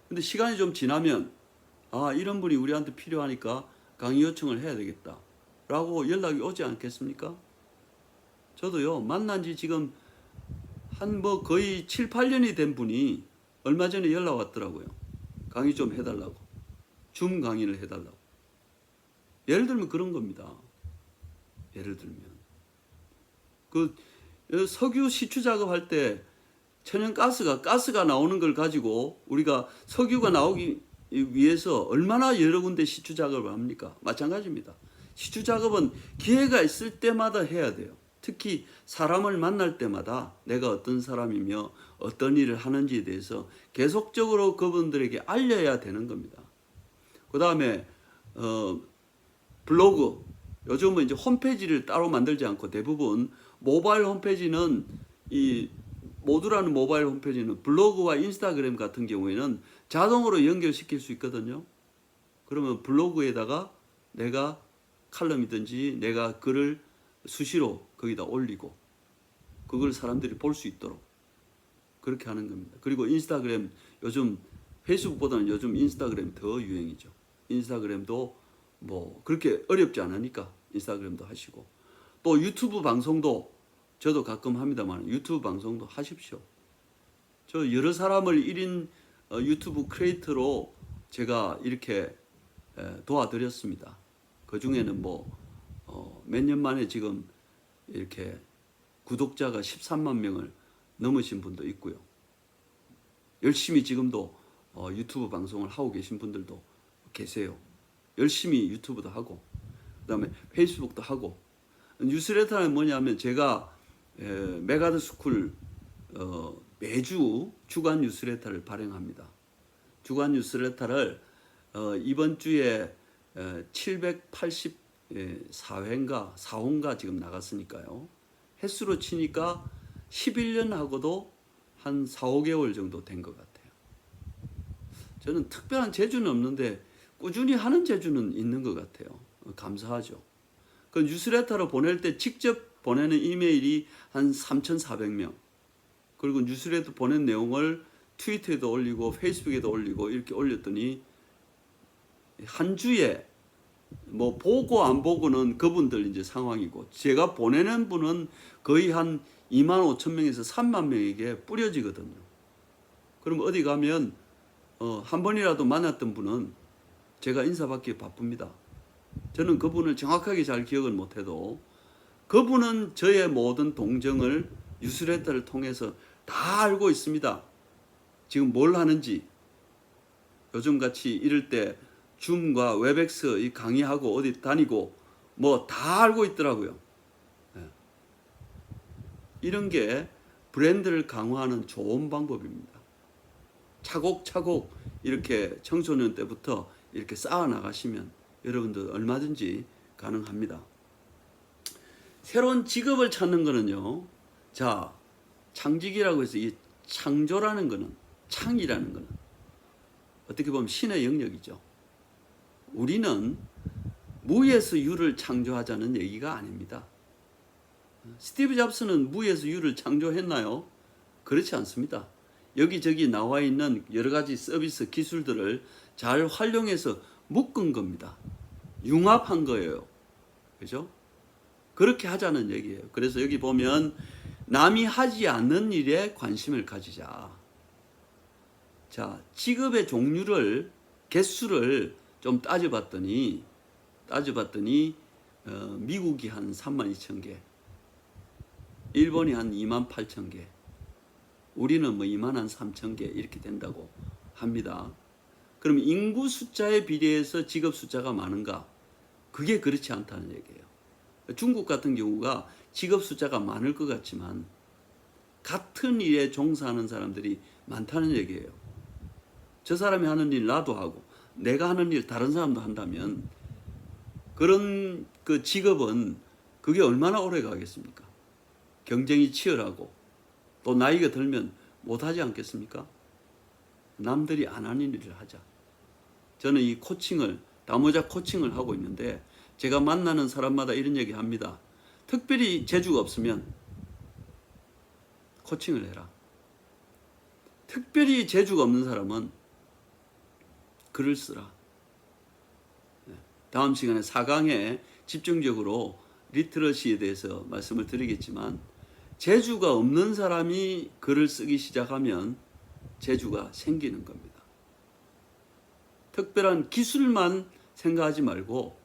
근데 시간이 좀 지나면 아, 이런 분이 우리한테 필요하니까 강의 요청을 해야 되겠다 라고 연락이 오지 않겠습니까? 저도요, 만난 지 지금 한 뭐 거의 7, 8년이 된 분이 얼마 전에 연락 왔더라고요. 강의 좀 해달라고. 줌 강의를 해달라고. 예를 들면 그런 겁니다. 예를 들면 그 석유 시추 작업할 때 가스가 나오는 걸 가지고 우리가 석유가 나오기 위해서 얼마나 여러 군데 시추 작업을 합니까? 마찬가지입니다. 시추 작업은 기회가 있을 때마다 해야 돼요. 특히 사람을 만날 때마다 내가 어떤 사람이며 어떤 일을 하는지에 대해서 계속적으로 그분들에게 알려야 되는 겁니다. 그 다음에 블로그, 요즘은 이제 홈페이지를 따로 만들지 않고 대부분 모바일 홈페이지는, 이 모두라는 모바일 홈페이지는 블로그와 인스타그램 같은 경우에는 자동으로 연결시킬 수 있거든요. 그러면 블로그에다가 내가 칼럼이든지 내가 글을 수시로 거기다 올리고 그걸 사람들이 볼 수 있도록 그렇게 하는 겁니다. 그리고 인스타그램, 요즘 페이스북보다는 요즘 인스타그램 더 유행이죠. 인스타그램도 뭐 그렇게 어렵지 않으니까 인스타그램도 하시고, 또 유튜브 방송도 저도 가끔 합니다만 유튜브 방송도 하십시오. 저 여러 사람을 1인 유튜브 크리에이터로 제가 이렇게 도와드렸습니다. 그 중에는 뭐 몇 년 만에 지금 이렇게 구독자가 13만 명을 넘으신 분도 있고요. 열심히 지금도 유튜브 방송을 하고 계신 분들도 계세요. 열심히 유튜브도 하고, 그다음에 페이스북도 하고. 뉴스레터는 뭐냐면 제가 메가더 스쿨 매주 주간 뉴스레터를 발행합니다. 주간 뉴스레터를 이번 주에 784회인가 4호인가 지금 나갔으니까요. 횟수로 치니까 11년 하고도 한 4, 5개월 정도 된 것 같아요. 저는 특별한 재주는 없는데 꾸준히 하는 재주는 있는 것 같아요. 감사하죠. 그 뉴스레터로 보낼 때 직접 보내는 이메일이 한 3,400명. 그리고 뉴스레터 보낸 내용을 트위터에도 올리고 페이스북에도 올리고 이렇게 올렸더니 한 주에 뭐 보고 안 보고는 그분들 이제 상황이고, 제가 보내는 분은 거의 한 2만 5천 명에서 3만 명에게 뿌려지거든요. 그럼 어디 가면 한 번이라도 만났던 분은 제가 인사받기 바쁩니다. 저는 그분을 정확하게 잘 기억을 못해도 그분은 저의 모든 동정을 뉴스레터를 통해서 다 알고 있습니다. 지금 뭘 하는지, 요즘같이 이럴 때 줌과 웹엑스 이 강의하고 어디 다니고 뭐 다 알고 있더라고요. 이런 게 브랜드를 강화하는 좋은 방법입니다. 차곡차곡 이렇게 청소년 때부터 이렇게 쌓아 나가시면 여러분들 얼마든지 가능합니다. 새로운 직업을 찾는 거는요. 자, 창직이라고 해서 이 창조라는 거는, 창이라는 거는 어떻게 보면 신의 영역이죠. 우리는 무에서 유를 창조하자는 얘기가 아닙니다. 스티브 잡스는 무에서 유를 창조했나요? 그렇지 않습니다. 여기저기 나와 있는 여러 가지 서비스 기술들을 잘 활용해서 묶은 겁니다. 융합한 거예요. 그죠? 그렇게 하자는 얘기예요. 그래서 여기 보면 남이 하지 않는 일에 관심을 가지자. 자, 직업의 종류를, 개수를 좀 따져봤더니 미국이 한 3만 2천 개, 일본이 한 2만 8천 개, 우리는 뭐 2만 한 3천 개 이렇게 된다고 합니다. 그럼 인구 숫자에 비례해서 직업 숫자가 많은가? 그게 그렇지 않다는 얘기예요. 중국 같은 경우가 직업 숫자가 많을 것 같지만 같은 일에 종사하는 사람들이 많다는 얘기예요. 저 사람이 하는 일 나도 하고 내가 하는 일 다른 사람도 한다면 그런 그 직업은 그게 얼마나 오래 가겠습니까? 경쟁이 치열하고 또 나이가 들면 못하지 않겠습니까? 남들이 안 하는 일을 하자. 저는 이 코칭을, 다모자 코칭을 하고 있는데 제가 만나는 사람마다 이런 얘기 합니다. 특별히 재주가 없으면 코칭을 해라. 특별히 재주가 없는 사람은 글을 쓰라. 다음 시간에 4강에 집중적으로 리트러시에 대해서 말씀을 드리겠지만 재주가 없는 사람이 글을 쓰기 시작하면 재주가 생기는 겁니다. 특별한 기술만 생각하지 말고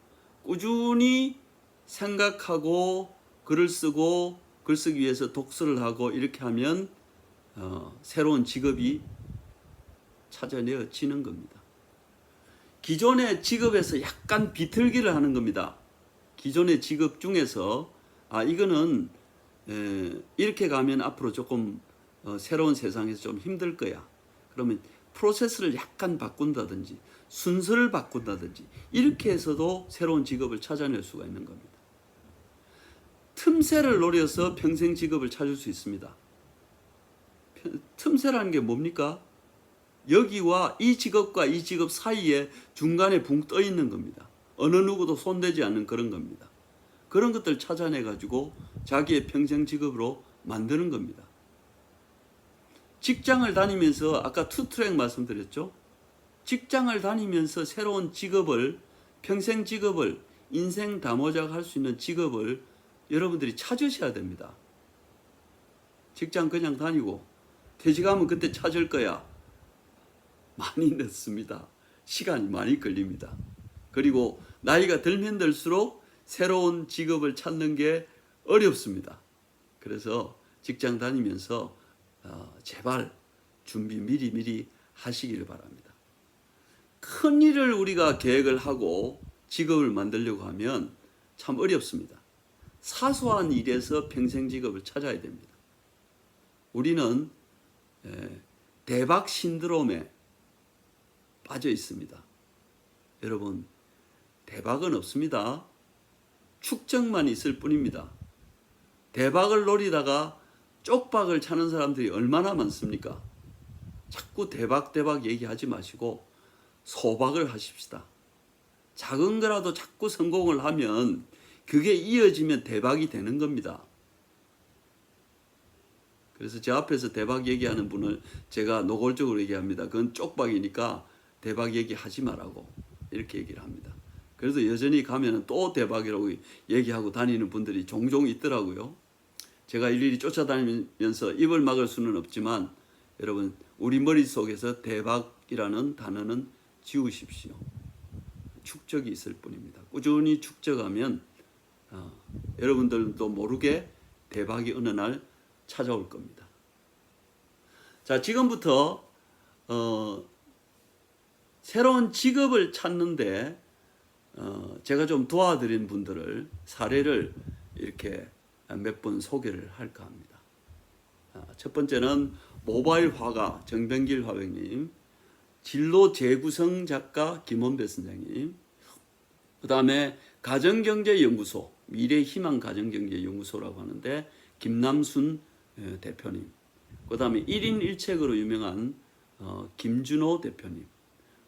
꾸준히 생각하고 글을 쓰고 글 쓰기 위해서 독서를 하고 이렇게 하면 새로운 직업이 찾아내어지는 겁니다. 기존의 직업에서 약간 비틀기를 하는 겁니다. 기존의 직업 중에서 이거는 이렇게 가면 앞으로 조금 새로운 세상에서 좀 힘들 거야. 그러면 프로세스를 약간 바꾼다든지 순서를 바꾼다든지 이렇게 해서도 새로운 직업을 찾아낼 수가 있는 겁니다. 틈새를 노려서 평생 직업을 찾을 수 있습니다. 틈새라는 게 뭡니까? 여기와 이 직업과 이 직업 사이에 중간에 붕 떠 있는 겁니다. 어느 누구도 손대지 않는 그런 겁니다. 그런 것들 찾아내 가지고 자기의 평생 직업으로 만드는 겁니다. 직장을 다니면서 아까 투트랙 말씀드렸죠. 직장을 다니면서 새로운 직업을, 평생 직업을, 인생 다모작 할 수 있는 직업을 여러분들이 찾으셔야 됩니다. 직장 그냥 다니고 퇴직하면 그때 찾을 거야. 많이 늦습니다. 시간이 많이 걸립니다. 그리고 나이가 들면 들수록 새로운 직업을 찾는 게 어렵습니다. 그래서 직장 다니면서 제발 준비 미리 하시기를 바랍니다. 큰 일을 우리가 계획을 하고 직업을 만들려고 하면 참 어렵습니다. 사소한 일에서 평생 직업을 찾아야 됩니다. 우리는 대박 신드롬에 빠져 있습니다. 여러분, 대박은 없습니다. 축적만 있을 뿐입니다. 대박을 노리다가 쪽박을 찾는 사람들이 얼마나 많습니까? 자꾸 대박 얘기하지 마시고 소박을 하십시다. 작은 거라도 자꾸 성공을 하면 그게 이어지면 대박이 되는 겁니다. 그래서 제 앞에서 대박 얘기하는 분을 제가 노골적으로 얘기합니다. 그건 쪽박이니까 대박 얘기하지 말라고 이렇게 얘기를 합니다. 그래서 여전히 가면은 또 대박이라고 얘기하고 다니는 분들이 종종 있더라고요. 제가 일일이 쫓아다니면서 입을 막을 수는 없지만 여러분, 우리 머릿속에서 대박이라는 단어는 지우십시오. 축적이 있을 뿐입니다. 꾸준히 축적하면 여러분들도 모르게 대박이 어느 날 찾아올 겁니다. 자, 지금부터 새로운 직업을 찾는데 제가 좀 도와드린 분들을 사례를 이렇게 몇 분 소개를 할까 합니다. 첫 번째는 모바일 화가 정병길 화백님, 진로 재구성 작가 김원배 선생님, 그 다음에 가정경제연구소, 미래희망 가정경제연구소라고 하는데 김남순 대표님, 그 다음에 1인 1책으로 유명한 김준호 대표님,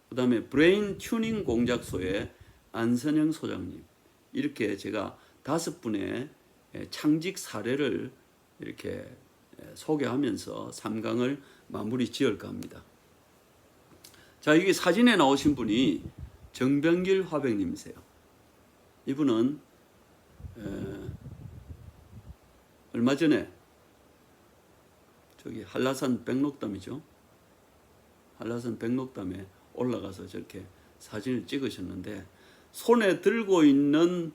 그 다음에 브레인 튜닝 공작소의 안선영 소장님, 이렇게 제가 5분의 창직 사례를 이렇게 소개하면서 3강을 마무리 지을까 합니다. 자, 이게 사진에 나오신 분이 정병길 화백님이세요. 이분은 얼마 전에 저기 한라산 백록담이죠. 한라산 백록담에 올라가서 저렇게 사진을 찍으셨는데 손에 들고 있는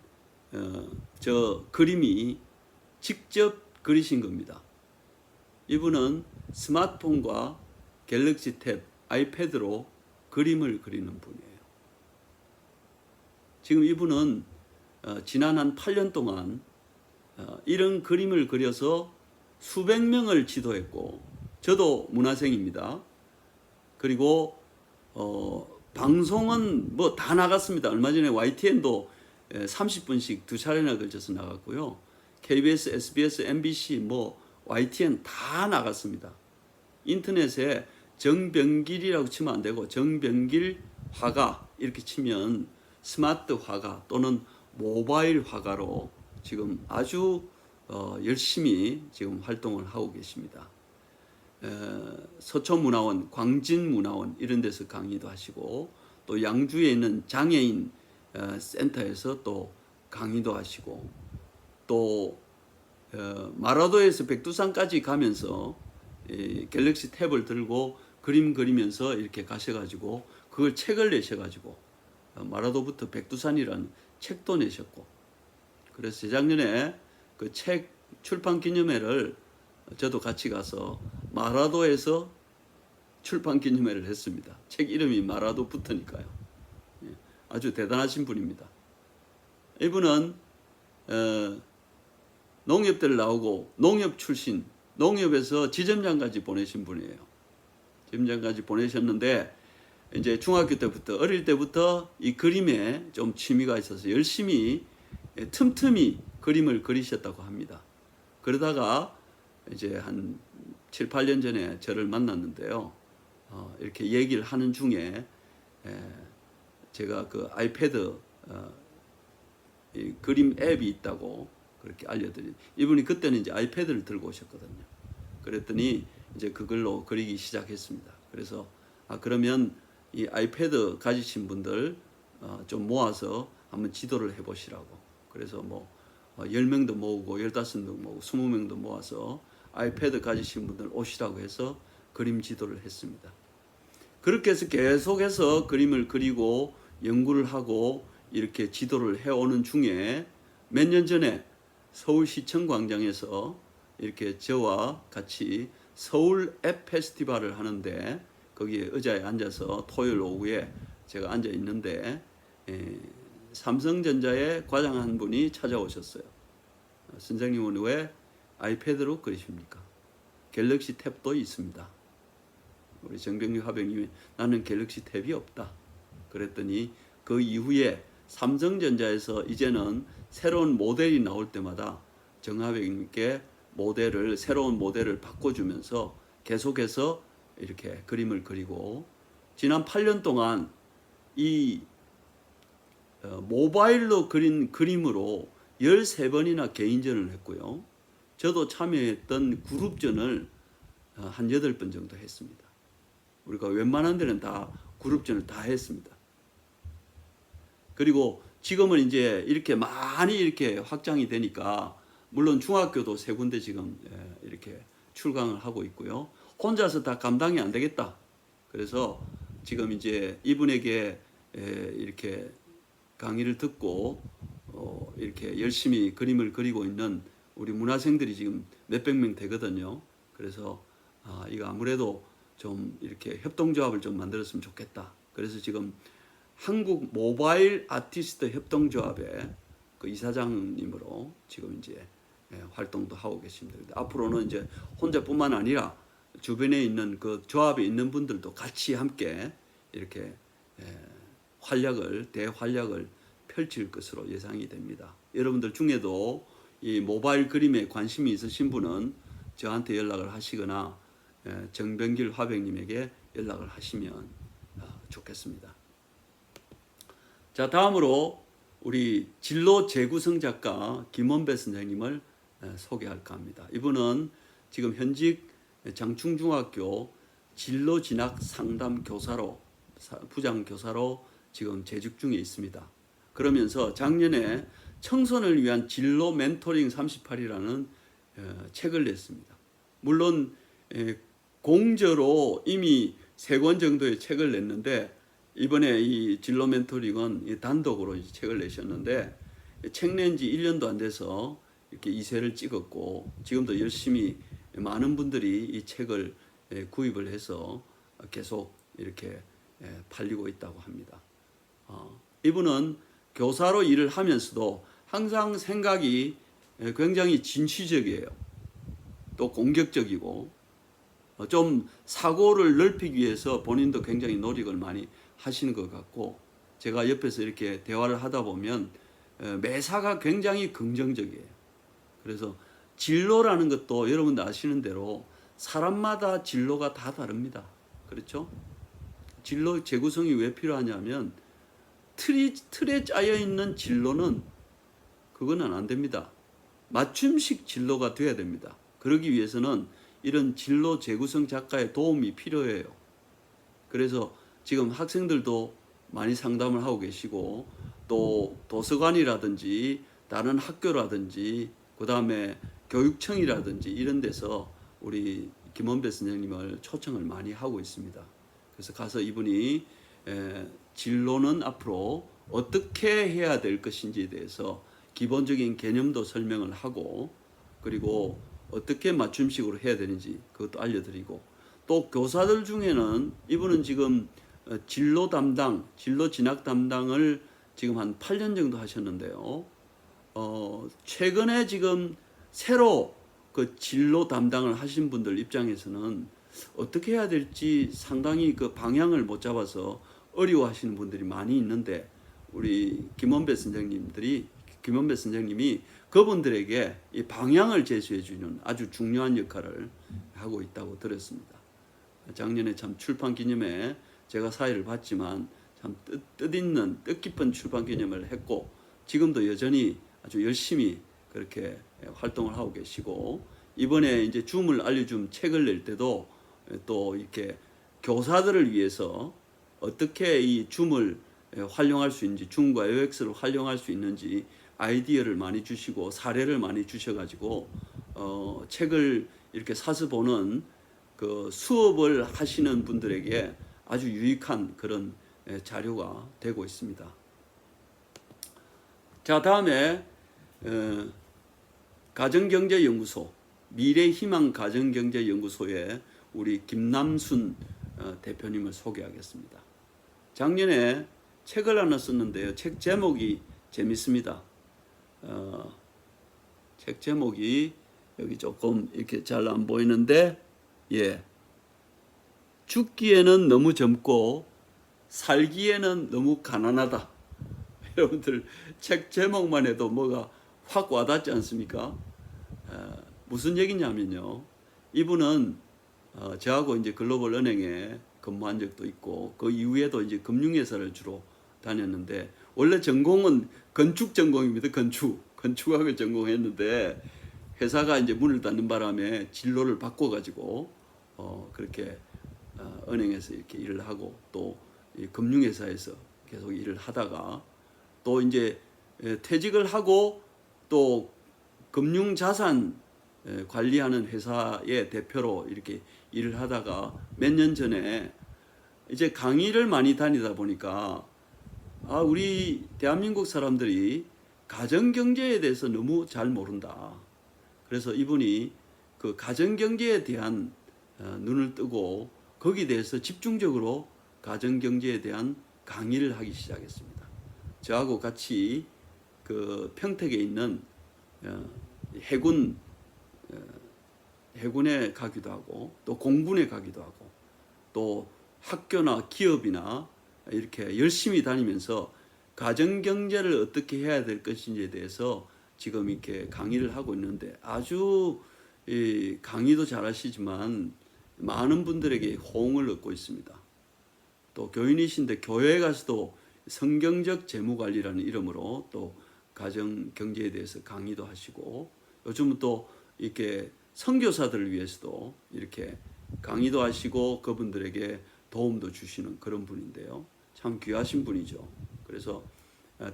저 그림이 직접 그리신 겁니다. 이분은 스마트폰과 갤럭시 탭, 아이패드로 그림을 그리는 분이에요. 지금 이분은 지난 한 8년 동안 이런 그림을 그려서 수백 명을 지도했고, 저도 문화생입니다. 그리고 방송은 뭐 다 나갔습니다. 얼마 전에 YTN도 30분씩 두 차례나 걸쳐서 나갔고요. KBS, SBS, MBC, 뭐 YTN 다 나갔습니다. 인터넷에 정병길이라고 치면 안 되고 정병길 화가 이렇게 치면 스마트 화가 또는 모바일 화가로 지금 아주 열심히 지금 활동을 하고 계십니다. 서초문화원, 광진문화원 이런 데서 강의도 하시고 또 양주에 있는 장애인 센터에서 또 강의도 하시고 또 마라도에서 백두산까지 가면서 갤럭시 탭을 들고 그림 그리면서 이렇게 가셔가지고 그걸 책을 내셔가지고 마라도부터 백두산이라는 책도 내셨고 그래서 재작년에 그 책 출판 기념회를 저도 같이 가서 마라도에서 출판 기념회를 했습니다. 책 이름이 마라도 붙으니까요. 아주 대단하신 분입니다. 이분은 농협대를 나오고 농협 출신, 농협에서 지점장까지 보내신 분이에요. 지점장까지 보내셨는데 이제 중학교 때부터 어릴 때부터 이 그림에 좀 취미가 있어서 열심히 틈틈이 그림을 그리셨다고 합니다. 그러다가 이제 한 7, 8년 전에 저를 만났는데요. 이렇게 얘기를 하는 중에 제가 그 아이패드 이 그림 앱이 있다고 그렇게 알려드린 이분이 그때는 이제 아이패드를 들고 오셨거든요. 그랬더니 이제 그걸로 그리기 시작했습니다. 그래서 그러면 이 아이패드 가지신 분들 좀 모아서 한번 지도를 해보시라고. 그래서 뭐 10명도 모으고 15명도 모으고 20명도 모아서 아이패드 가지신 분들 오시라고 해서 그림 지도를 했습니다. 그렇게 해서 계속해서 그림을 그리고 연구를 하고 이렇게 지도를 해오는 중에 몇 년 전에 서울시청 광장에서 이렇게 저와 같이 서울 앱 페스티벌을 하는데 거기에 의자에 앉아서 토요일 오후에 제가 앉아 있는데 삼성전자의 과장 한 분이 찾아오셨어요. 선생님은 왜 아이패드로 그리십니까? 갤럭시 탭도 있습니다. 우리 정병규 화병님이 나는 갤럭시 탭이 없다. 그랬더니 그 이후에 삼성전자에서 이제는 새로운 모델이 나올 때마다 정화병님께 새로운 모델을 바꿔주면서 계속해서 이렇게 그림을 그리고 지난 8년 동안 이 모바일로 그린 그림으로 13번이나 개인전을 했고요. 저도 참여했던 그룹전을 한 8번 정도 했습니다. 우리가 웬만한 데는 다 그룹전을 다 했습니다. 그리고 지금은 이제 이렇게 많이 이렇게 확장이 되니까 물론 중학교도 3군데 지금 이렇게 출강을 하고 있고요. 혼자서 다 감당이 안 되겠다. 그래서 지금 이제 이분에게 이렇게 강의를 듣고 이렇게 열심히 그림을 그리고 있는 우리 문화생들이 지금 몇백 명 되거든요. 그래서 이거 아무래도 좀 이렇게 협동조합을 좀 만들었으면 좋겠다. 그래서 지금 한국 모바일 아티스트 협동조합의 그 이사장님으로 지금 이제 활동도 하고 계십니다. 앞으로는 이제 혼자뿐만 아니라 주변에 있는 그 조합에 있는 분들도 같이 함께 이렇게 대활약을 펼칠 것으로 예상이 됩니다. 여러분들 중에도 이 모바일 그림에 관심이 있으신 분은 저한테 연락을 하시거나 정병길 화병님에게 연락을 하시면 좋겠습니다. 자, 다음으로 우리 진로 재구성 작가 김원배 선생님을 소개할까 합니다. 이분은 지금 현직 장충중학교 진로 진학 상담 교사로 부장 교사로 지금 재직 중에 있습니다. 그러면서 작년에 청소년을 위한 진로 멘토링 38이라는 책을 냈습니다. 물론 공저로 이미 3권 정도의 책을 냈는데 이번에 이 진로 멘토링은 단독으로 이제 책을 내셨는데 책 낸 지 1년도 안 돼서 이렇게 2세를 찍었고 지금도 열심히 많은 분들이 이 책을 구입을 해서 계속 이렇게 팔리고 있다고 합니다. 이분은 교사로 일을 하면서도 항상 생각이 굉장히 진취적이에요. 또 공격적이고 좀 사고를 넓히기 위해서 본인도 굉장히 노력을 많이 하시는 것 같고 제가 옆에서 이렇게 대화를 하다 보면 매사가 굉장히 긍정적이에요. 그래서 진로라는 것도 여러분들 아시는 대로 사람마다 진로가 다 다릅니다. 그렇죠? 진로 재구성이 왜 필요하냐면 틀에 짜여 있는 진로는 그거는 안 됩니다. 맞춤식 진로가 돼야 됩니다. 그러기 위해서는 이런 진로 재구성 작가의 도움이 필요해요. 그래서 지금 학생들도 많이 상담을 하고 계시고 또 도서관이라든지 다른 학교라든지 그 다음에 교육청이라든지 이런 데서 우리 김원배 선생님을 초청을 많이 하고 있습니다. 그래서 가서 이분이 진로는 앞으로 어떻게 해야 될 것인지에 대해서 기본적인 개념도 설명을 하고 그리고 어떻게 맞춤식으로 해야 되는지 그것도 알려드리고 또 교사들 중에는 이분은 지금 진로 담당, 진로 진학 담당을 지금 한 8년 정도 하셨는데요. 최근에 지금 새로 그 진로 담당을 하신 분들 입장에서는 어떻게 해야 될지 상당히 그 방향을 못 잡아서 어려워하시는 분들이 많이 있는데 우리 김원배 선생님이 그분들에게 이 방향을 제시해 주는 아주 중요한 역할을 하고 있다고 들었습니다. 작년에 참 출판 기념회 제가 사회를 봤지만 참 뜻깊은 출판 기념을 했고 지금도 여전히 아주 열심히 그렇게 활동을 하고 계시고 이번에 이제 줌을 알려준 책을 낼 때도 또 이렇게 교사들을 위해서 어떻게 이 줌을 활용할 수 있는지 줌과 OX를 활용할 수 있는지 아이디어를 많이 주시고 사례를 많이 주셔가지고 책을 이렇게 사서 보는 그 수업을 하시는 분들에게 아주 유익한 그런 자료가 되고 있습니다. 자, 다음에 가정경제연구소 미래희망 가정경제연구소의 우리 김남순 대표님을 소개하겠습니다. 작년에 책을 하나 썼는데요. 책 제목이 재밌습니다. 책 제목이 여기 조금 이렇게 잘 안 보이는데 죽기에는 너무 젊고 살기에는 너무 가난하다. 여러분들 책 제목만 해도 뭐가 확 와닿지 않습니까? 무슨 얘기냐면요. 이분은 저하고 이제 글로벌 은행에 근무한 적도 있고 그 이후에도 이제 금융회사를 주로 다녔는데 원래 전공은 건축 전공입니다. 건축학을 전공했는데 회사가 이제 문을 닫는 바람에 진로를 바꿔가지고 그렇게 은행에서 이렇게 일을 하고 또 금융회사에서 계속 일을 하다가 또 이제 퇴직을 하고 또 금융자산 관리하는 회사의 대표로 이렇게 일을 하다가 몇 년 전에 이제 강의를 많이 다니다 보니까 우리 대한민국 사람들이 가정경제에 대해서 너무 잘 모른다. 그래서 이분이 그 가정경제에 대한 눈을 뜨고 거기에 대해서 집중적으로 가정경제에 대한 강의를 하기 시작했습니다. 저하고 같이 그 평택에 있는 해군에 가기도 하고 또 공군에 가기도 하고 또 학교나 기업이나 이렇게 열심히 다니면서 가정경제를 어떻게 해야 될 것인지에 대해서 지금 이렇게 강의를 하고 있는데 아주 강의도 잘하시지만 많은 분들에게 호응을 얻고 있습니다. 또 교인이신데 교회에 가서도 성경적 재무관리라는 이름으로 또 가정경제에 대해서 강의도 하시고 요즘은 또 이렇게 선교사들을 위해서도 이렇게 강의도 하시고 그분들에게 도움도 주시는 그런 분인데요. 참 귀하신 분이죠. 그래서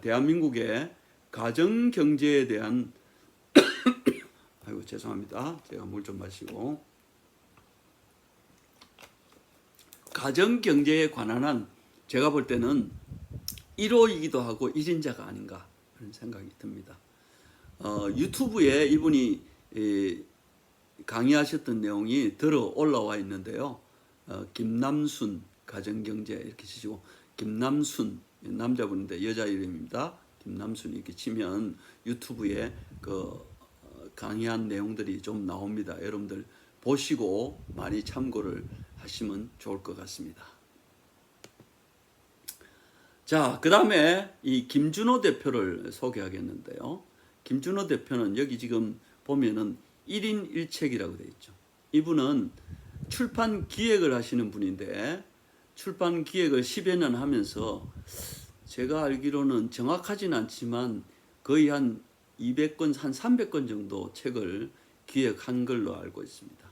대한민국의 가정경제에 대한 아이고 죄송합니다. 제가 물 좀 마시고 가정경제에 관한 한 제가 볼 때는 1호이기도 하고 1인자가 아닌가 그런 생각이 듭니다. 유튜브에 이분이 강의하셨던 내용이 들어 올라와 있는데요. 김남순 가정경제 이렇게 치시고 김남순 남자분인데 여자 이름입니다. 김남순 이렇게 치면 유튜브에 그 강의한 내용들이 좀 나옵니다. 여러분들 보시고 많이 참고를 하시면 좋을 것 같습니다. 자, 그 다음에 이 김준호 대표를 소개하겠는데요. 김준호 대표는 여기 지금 보면은 1인 1책이라고 되어 있죠. 이분은 출판 기획을 하시는 분인데 출판 기획을 10여 년 하면서 제가 알기로는 정확하진 않지만 거의 한 200권, 한 300권 정도 책을 기획한 걸로 알고 있습니다.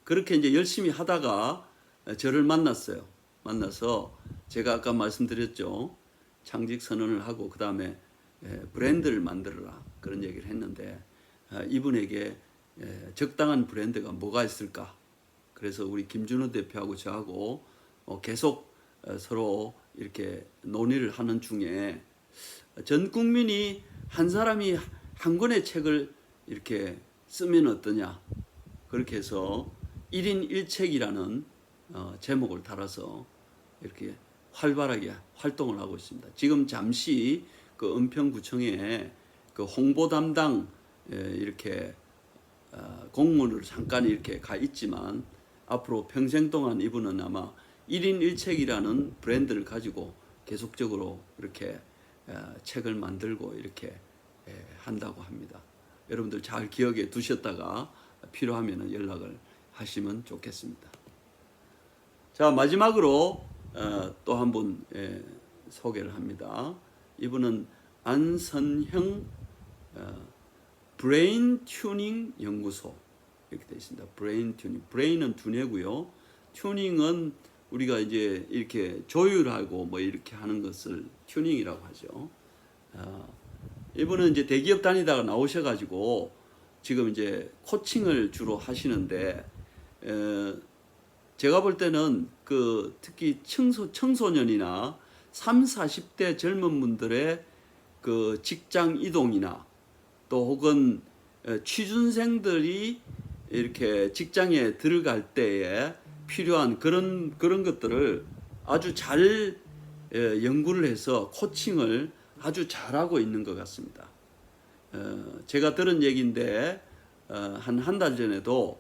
그렇게 이제 열심히 하다가 저를 만났어요. 만나서 제가 아까 말씀드렸죠. 창직 선언을 하고 그 다음에 브랜드를 만들어라 그런 얘기를 했는데 이분에게 적당한 브랜드가 뭐가 있을까? 그래서 우리 김준호 대표하고 저하고 계속 서로 이렇게 논의를 하는 중에 전 국민이 한 사람이 한 권의 책을 이렇게 쓰면 어떠냐? 그렇게 해서 1인 1책이라는 제목을 달아서 이렇게 활발하게 활동을 하고 있습니다. 지금 잠시 그 은평구청에 그 홍보 담당 이렇게 공무원으로 잠깐 이렇게 가 있지만 앞으로 평생 동안 이분은 아마 1인 1책이라는 브랜드를 가지고 계속적으로 이렇게 책을 만들고 이렇게 한다고 합니다. 여러분들 잘 기억해 두셨다가 필요하면 연락을 하시면 좋겠습니다. 자, 마지막으로 또 한 분 소개를 합니다. 이분은 안선형 브레인 튜닝 연구소 이렇게 되어 있습니다. 브레인 튜닝. 브레인은 두뇌고요. 튜닝은 우리가 이제 이렇게 조율하고 뭐 이렇게 하는 것을 튜닝이라고 하죠. 이분은 이제 대기업 다니다가 나오셔가지고 지금 이제 코칭을 주로 하시는데 제가 볼 때는 그 특히 청소년이나 30, 40대 젊은 분들의 그 직장 이동이나 또 혹은 취준생들이 이렇게 직장에 들어갈 때에 필요한 그런 것들을 아주 잘 연구를 해서 코칭을 아주 잘하고 있는 것 같습니다. 제가 들은 얘기인데 한 달 전에도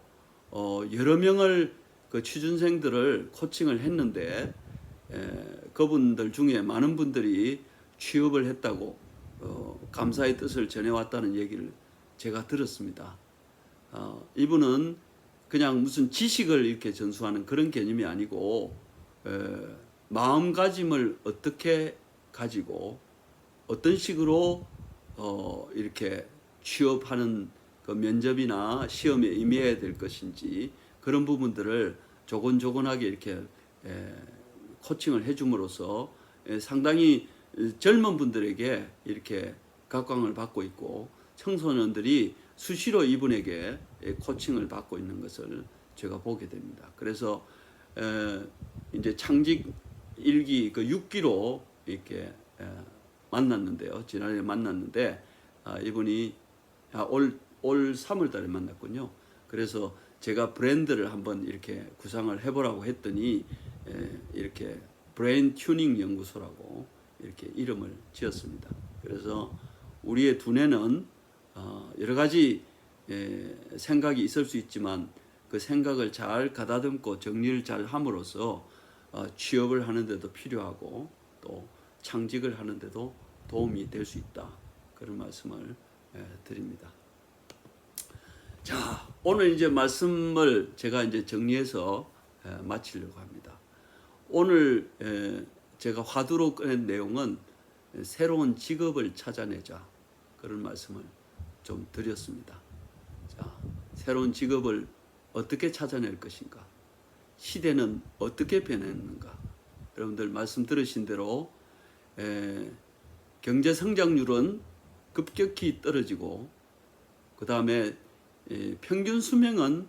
여러 명을 그 취준생들을 코칭을 했는데 그분들 중에 많은 분들이 취업을 했다고 감사의 뜻을 전해왔다는 얘기를 제가 들었습니다. 이분은 그냥 무슨 지식을 이렇게 전수하는 그런 개념이 아니고 마음가짐을 어떻게 가지고 어떤 식으로 이렇게 취업하는 그 면접이나 시험에 임해야 될 것인지 그런 부분들을 조곤조곤하게 이렇게 코칭을 해줌으로써 상당히 젊은 분들에게 이렇게 각광을 받고 있고 청소년들이 수시로 이분에게 코칭을 받고 있는 것을 제가 보게 됩니다. 그래서 이제 창직 1기 그 6기로 이렇게 만났는데요. 지난해 만났는데 이분이 올 3월 달에 만났군요. 그래서 제가 브랜드를 한번 이렇게 구상을 해보라고 했더니 이렇게 브레인 튜닝 연구소라고 이렇게 이름을 지었습니다. 그래서 우리의 두뇌는 여러 가지 생각이 있을 수 있지만 그 생각을 잘 가다듬고 정리를 잘 함으로써 취업을 하는데도 필요하고 또 창직을 하는데도 도움이 될 수 있다. 그런 말씀을 드립니다. 자, 오늘 이제 말씀을 제가 이제 정리해서 마치려고 합니다. 오늘 제가 화두로 꺼낸 내용은 새로운 직업을 찾아내자 그런 말씀을 좀 드렸습니다. 자, 새로운 직업을 어떻게 찾아낼 것인가? 시대는 어떻게 변했는가? 여러분들 말씀 들으신 대로 경제 성장률은 급격히 떨어지고 그 다음에 평균 수명은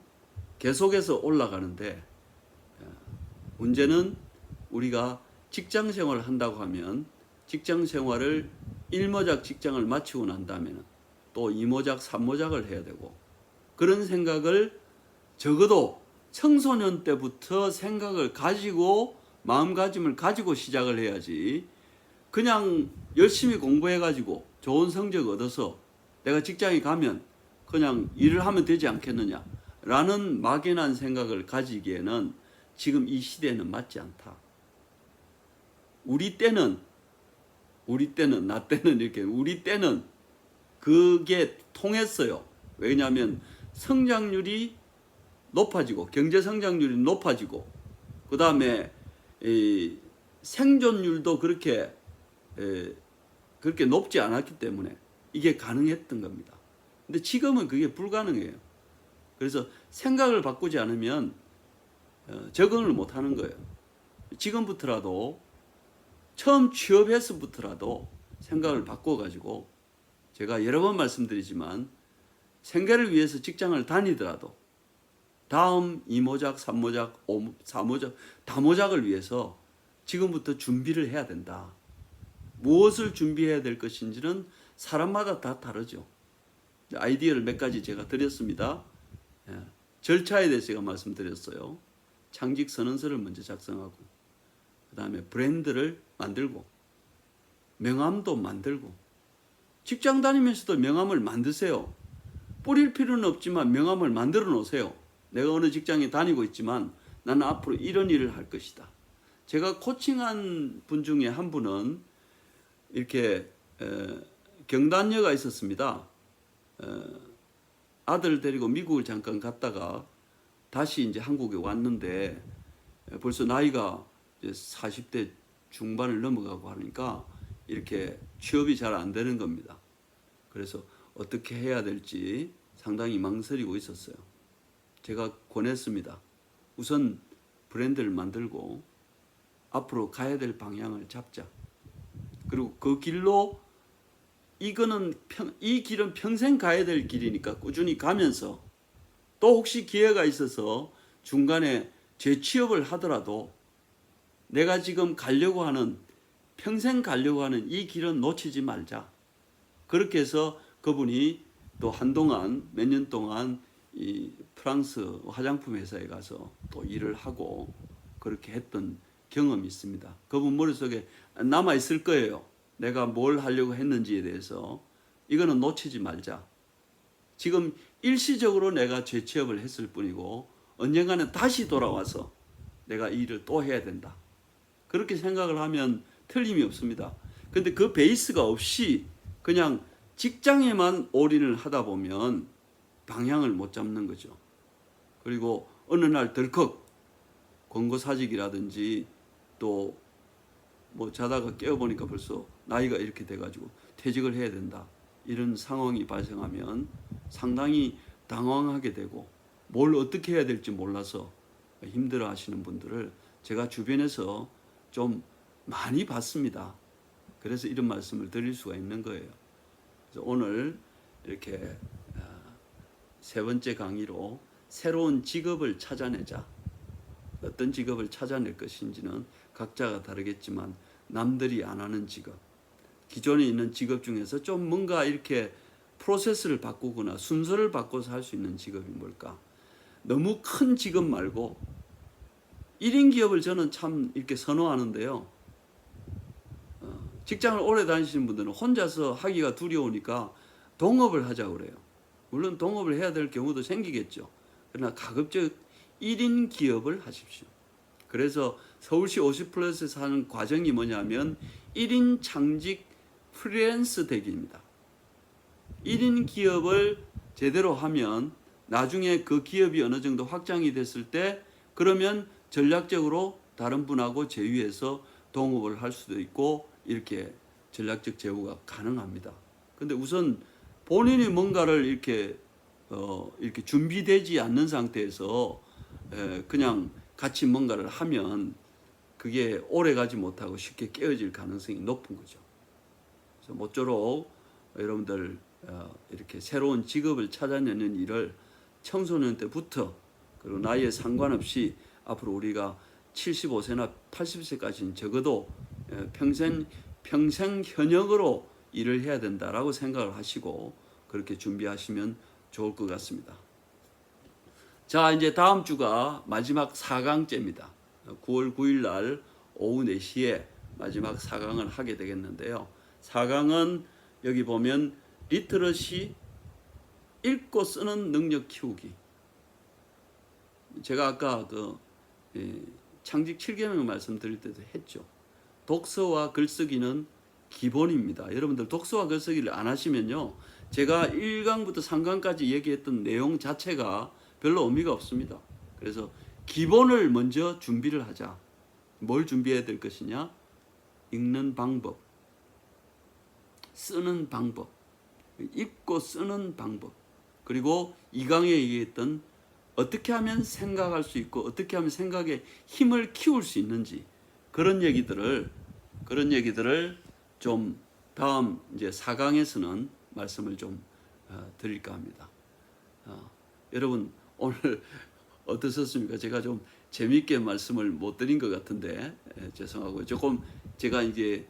계속해서 올라가는데 문제는 우리가 직장 생활을 한다고 하면 직장 생활을 1모작 직장을 마치고 난 다음에는 또 2모작, 3모작을 해야 되고 그런 생각을 적어도 청소년 때부터 생각을 가지고 마음가짐을 가지고 시작을 해야지 그냥 열심히 공부해가지고 좋은 성적 얻어서 내가 직장에 가면 그냥 일을 하면 되지 않겠느냐 라는 막연한 생각을 가지기에는 지금 이 시대는 맞지 않다. 우리 때는 나 때는 이렇게 우리 때는 그게 통했어요. 왜냐하면 성장률이 높아지고 경제 성장률이 높아지고 그 다음에 생존율도 그렇게 높지 않았기 때문에 이게 가능했던 겁니다. 근데 지금은 그게 불가능해요. 그래서 생각을 바꾸지 않으면 적응을 못 하는 거예요. 지금부터라도 처음 취업해서부터라도 생각을 바꿔가지고 제가 여러 번 말씀드리지만 생계를 위해서 직장을 다니더라도 다음 2모작, 3모작, 4모작, 다모작을 위해서 지금부터 준비를 해야 된다. 무엇을 준비해야 될 것인지는 사람마다 다 다르죠. 아이디어를 몇 가지 제가 드렸습니다. 절차에 대해서 제가 말씀드렸어요. 창직 선언서를 먼저 작성하고 그 다음에 브랜드를 만들고 명함도 만들고 직장 다니면서도 명함을 만드세요. 뿌릴 필요는 없지만 명함을 만들어 놓으세요. 내가 어느 직장에 다니고 있지만 나는 앞으로 이런 일을 할 것이다. 제가 코칭한 분 중에 한 분은 이렇게 경단녀가 있었습니다. 아들 데리고 미국을 잠깐 갔다가 다시 이제 한국에 왔는데 벌써 나이가 이제 40대 중반을 넘어가고 하니까 이렇게 취업이 잘 안 되는 겁니다. 그래서 어떻게 해야 될지 상당히 망설이고 있었어요. 제가 권했습니다. 우선 브랜드를 만들고 앞으로 가야 될 방향을 잡자. 그리고 그 길로 이 길은 평생 가야 될 길이니까 꾸준히 가면서 또 혹시 기회가 있어서 중간에 재취업을 하더라도 내가 지금 가려고 하는 평생 가려고 하는 이 길은 놓치지 말자. 그렇게 해서 그분이 또 한동안 몇 년 동안 이 프랑스 화장품 회사에 가서 또 일을 하고 그렇게 했던 경험이 있습니다. 그분 머릿속에 남아 있을 거예요. 내가 뭘 하려고 했는지에 대해서 이거는 놓치지 말자. 지금 일시적으로 내가 재취업을 했을 뿐이고 언젠가는 다시 돌아와서 내가 이 일을 또 해야 된다. 그렇게 생각을 하면 틀림이 없습니다. 근데 그 베이스가 없이 그냥 직장에만 올인을 하다 보면 방향을 못 잡는 거죠. 그리고 어느 날 덜컥 권고사직이라든지 또 뭐 자다가 깨어보니까 벌써 나이가 이렇게 돼가지고 퇴직을 해야 된다. 이런 상황이 발생하면 상당히 당황하게 되고 뭘 어떻게 해야 될지 몰라서 힘들어 하시는 분들을 제가 주변에서 좀 많이 봤습니다. 그래서 이런 말씀을 드릴 수가 있는 거예요. 그래서 오늘 이렇게 세 번째 강의로 새로운 직업을 찾아내자. 어떤 직업을 찾아낼 것인지는 각자가 다르겠지만 남들이 안 하는 직업, 기존에 있는 직업 중에서 좀 뭔가 이렇게 프로세스를 바꾸거나 순서를 바꿔서 할 수 있는 직업이 뭘까? 너무 큰 직업 말고 1인 기업을 저는 참 이렇게 선호하는데요. 직장을 오래 다니시는 분들은 혼자서 하기가 두려우니까 동업을 하자고 그래요. 물론 동업을 해야 될 경우도 생기겠죠. 그러나 가급적 1인 기업을 하십시오. 그래서 서울시 50플러스에서 하는 과정이 뭐냐면 1인 창직 프리랜서 되기입니다. 1인 기업을 제대로 하면 나중에 그 기업이 어느 정도 확장이 됐을 때 그러면 전략적으로 다른 분하고 제휴해서 동업을 할 수도 있고 이렇게 전략적 제휴가 가능합니다. 근데 우선 본인이 뭔가를 이렇게 준비되지 않는 상태에서 그냥 같이 뭔가를 하면 그게 오래 가지 못하고 쉽게 깨어질 가능성이 높은 거죠. 그래서 모쪼록 여러분들 이렇게 새로운 직업을 찾아내는 일을 청소년 때부터 그리고 나이에 상관없이 앞으로 우리가 75세나 80세까지는 적어도 평생 현역으로 일을 해야 된다라고 생각을 하시고 그렇게 준비하시면 좋을 것 같습니다. 자, 이제 다음 주가 마지막 4강째입니다. 9월 9일 날 오후 4시에 마지막 4강을 하게 되겠는데요. 4강은 여기 보면 리터러시, 읽고 쓰는 능력 키우기. 제가 아까 창직 7개명 말씀드릴 때도 했죠. 독서와 글쓰기는 기본입니다. 여러분들 독서와 글쓰기를 안 하시면요, 제가 1강부터 3강까지 얘기했던 내용 자체가 별로 의미가 없습니다. 그래서 기본을 먼저 준비를 하자. 뭘 준비해야 될 것이냐? 읽는 방법, 쓰는 방법, 읽고 쓰는 방법, 그리고 2강에 얘기했던 어떻게 하면 생각할 수 있고 어떻게 하면 생각에 힘을 키울 수 있는지, 그런 얘기들을 좀 다음 이제 4강에서는 말씀을 좀 드릴까 합니다. 여러분 오늘 어떠셨습니까? 제가 좀 재미있게 말씀을 못 드린 것 같은데 죄송하고요. 조금 제가 이제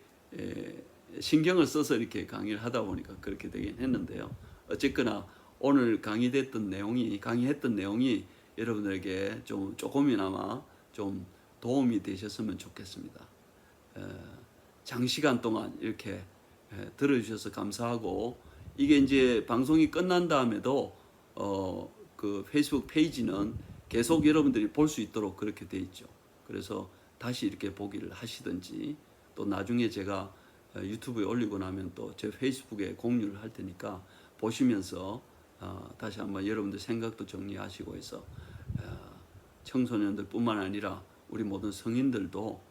신경을 써서 이렇게 강의를 하다 보니까 그렇게 되긴 했는데요. 어쨌거나 오늘 강의했던 내용이 여러분들에게 좀 조금이나마 좀 도움이 되셨으면 좋겠습니다. 장시간 동안 이렇게 들어주셔서 감사하고, 이게 이제 방송이 끝난 다음에도 그 페이스북 페이지는 계속 여러분들이 볼 수 있도록 그렇게 돼 있죠. 그래서 다시 이렇게 보기를 하시든지, 또 나중에 제가 유튜브에 올리고 나면 또 제 페이스북에 공유를 할 테니까 보시면서 다시 한번 여러분들 생각도 정리하시고 해서 청소년들뿐만 아니라 우리 모든 성인들도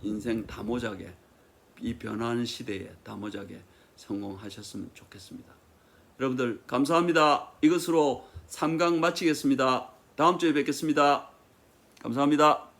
인생 다모자게, 이 변화하는 시대에 다모자게 성공하셨으면 좋겠습니다. 여러분들 감사합니다. 이것으로 3강 마치겠습니다. 다음 주에 뵙겠습니다. 감사합니다.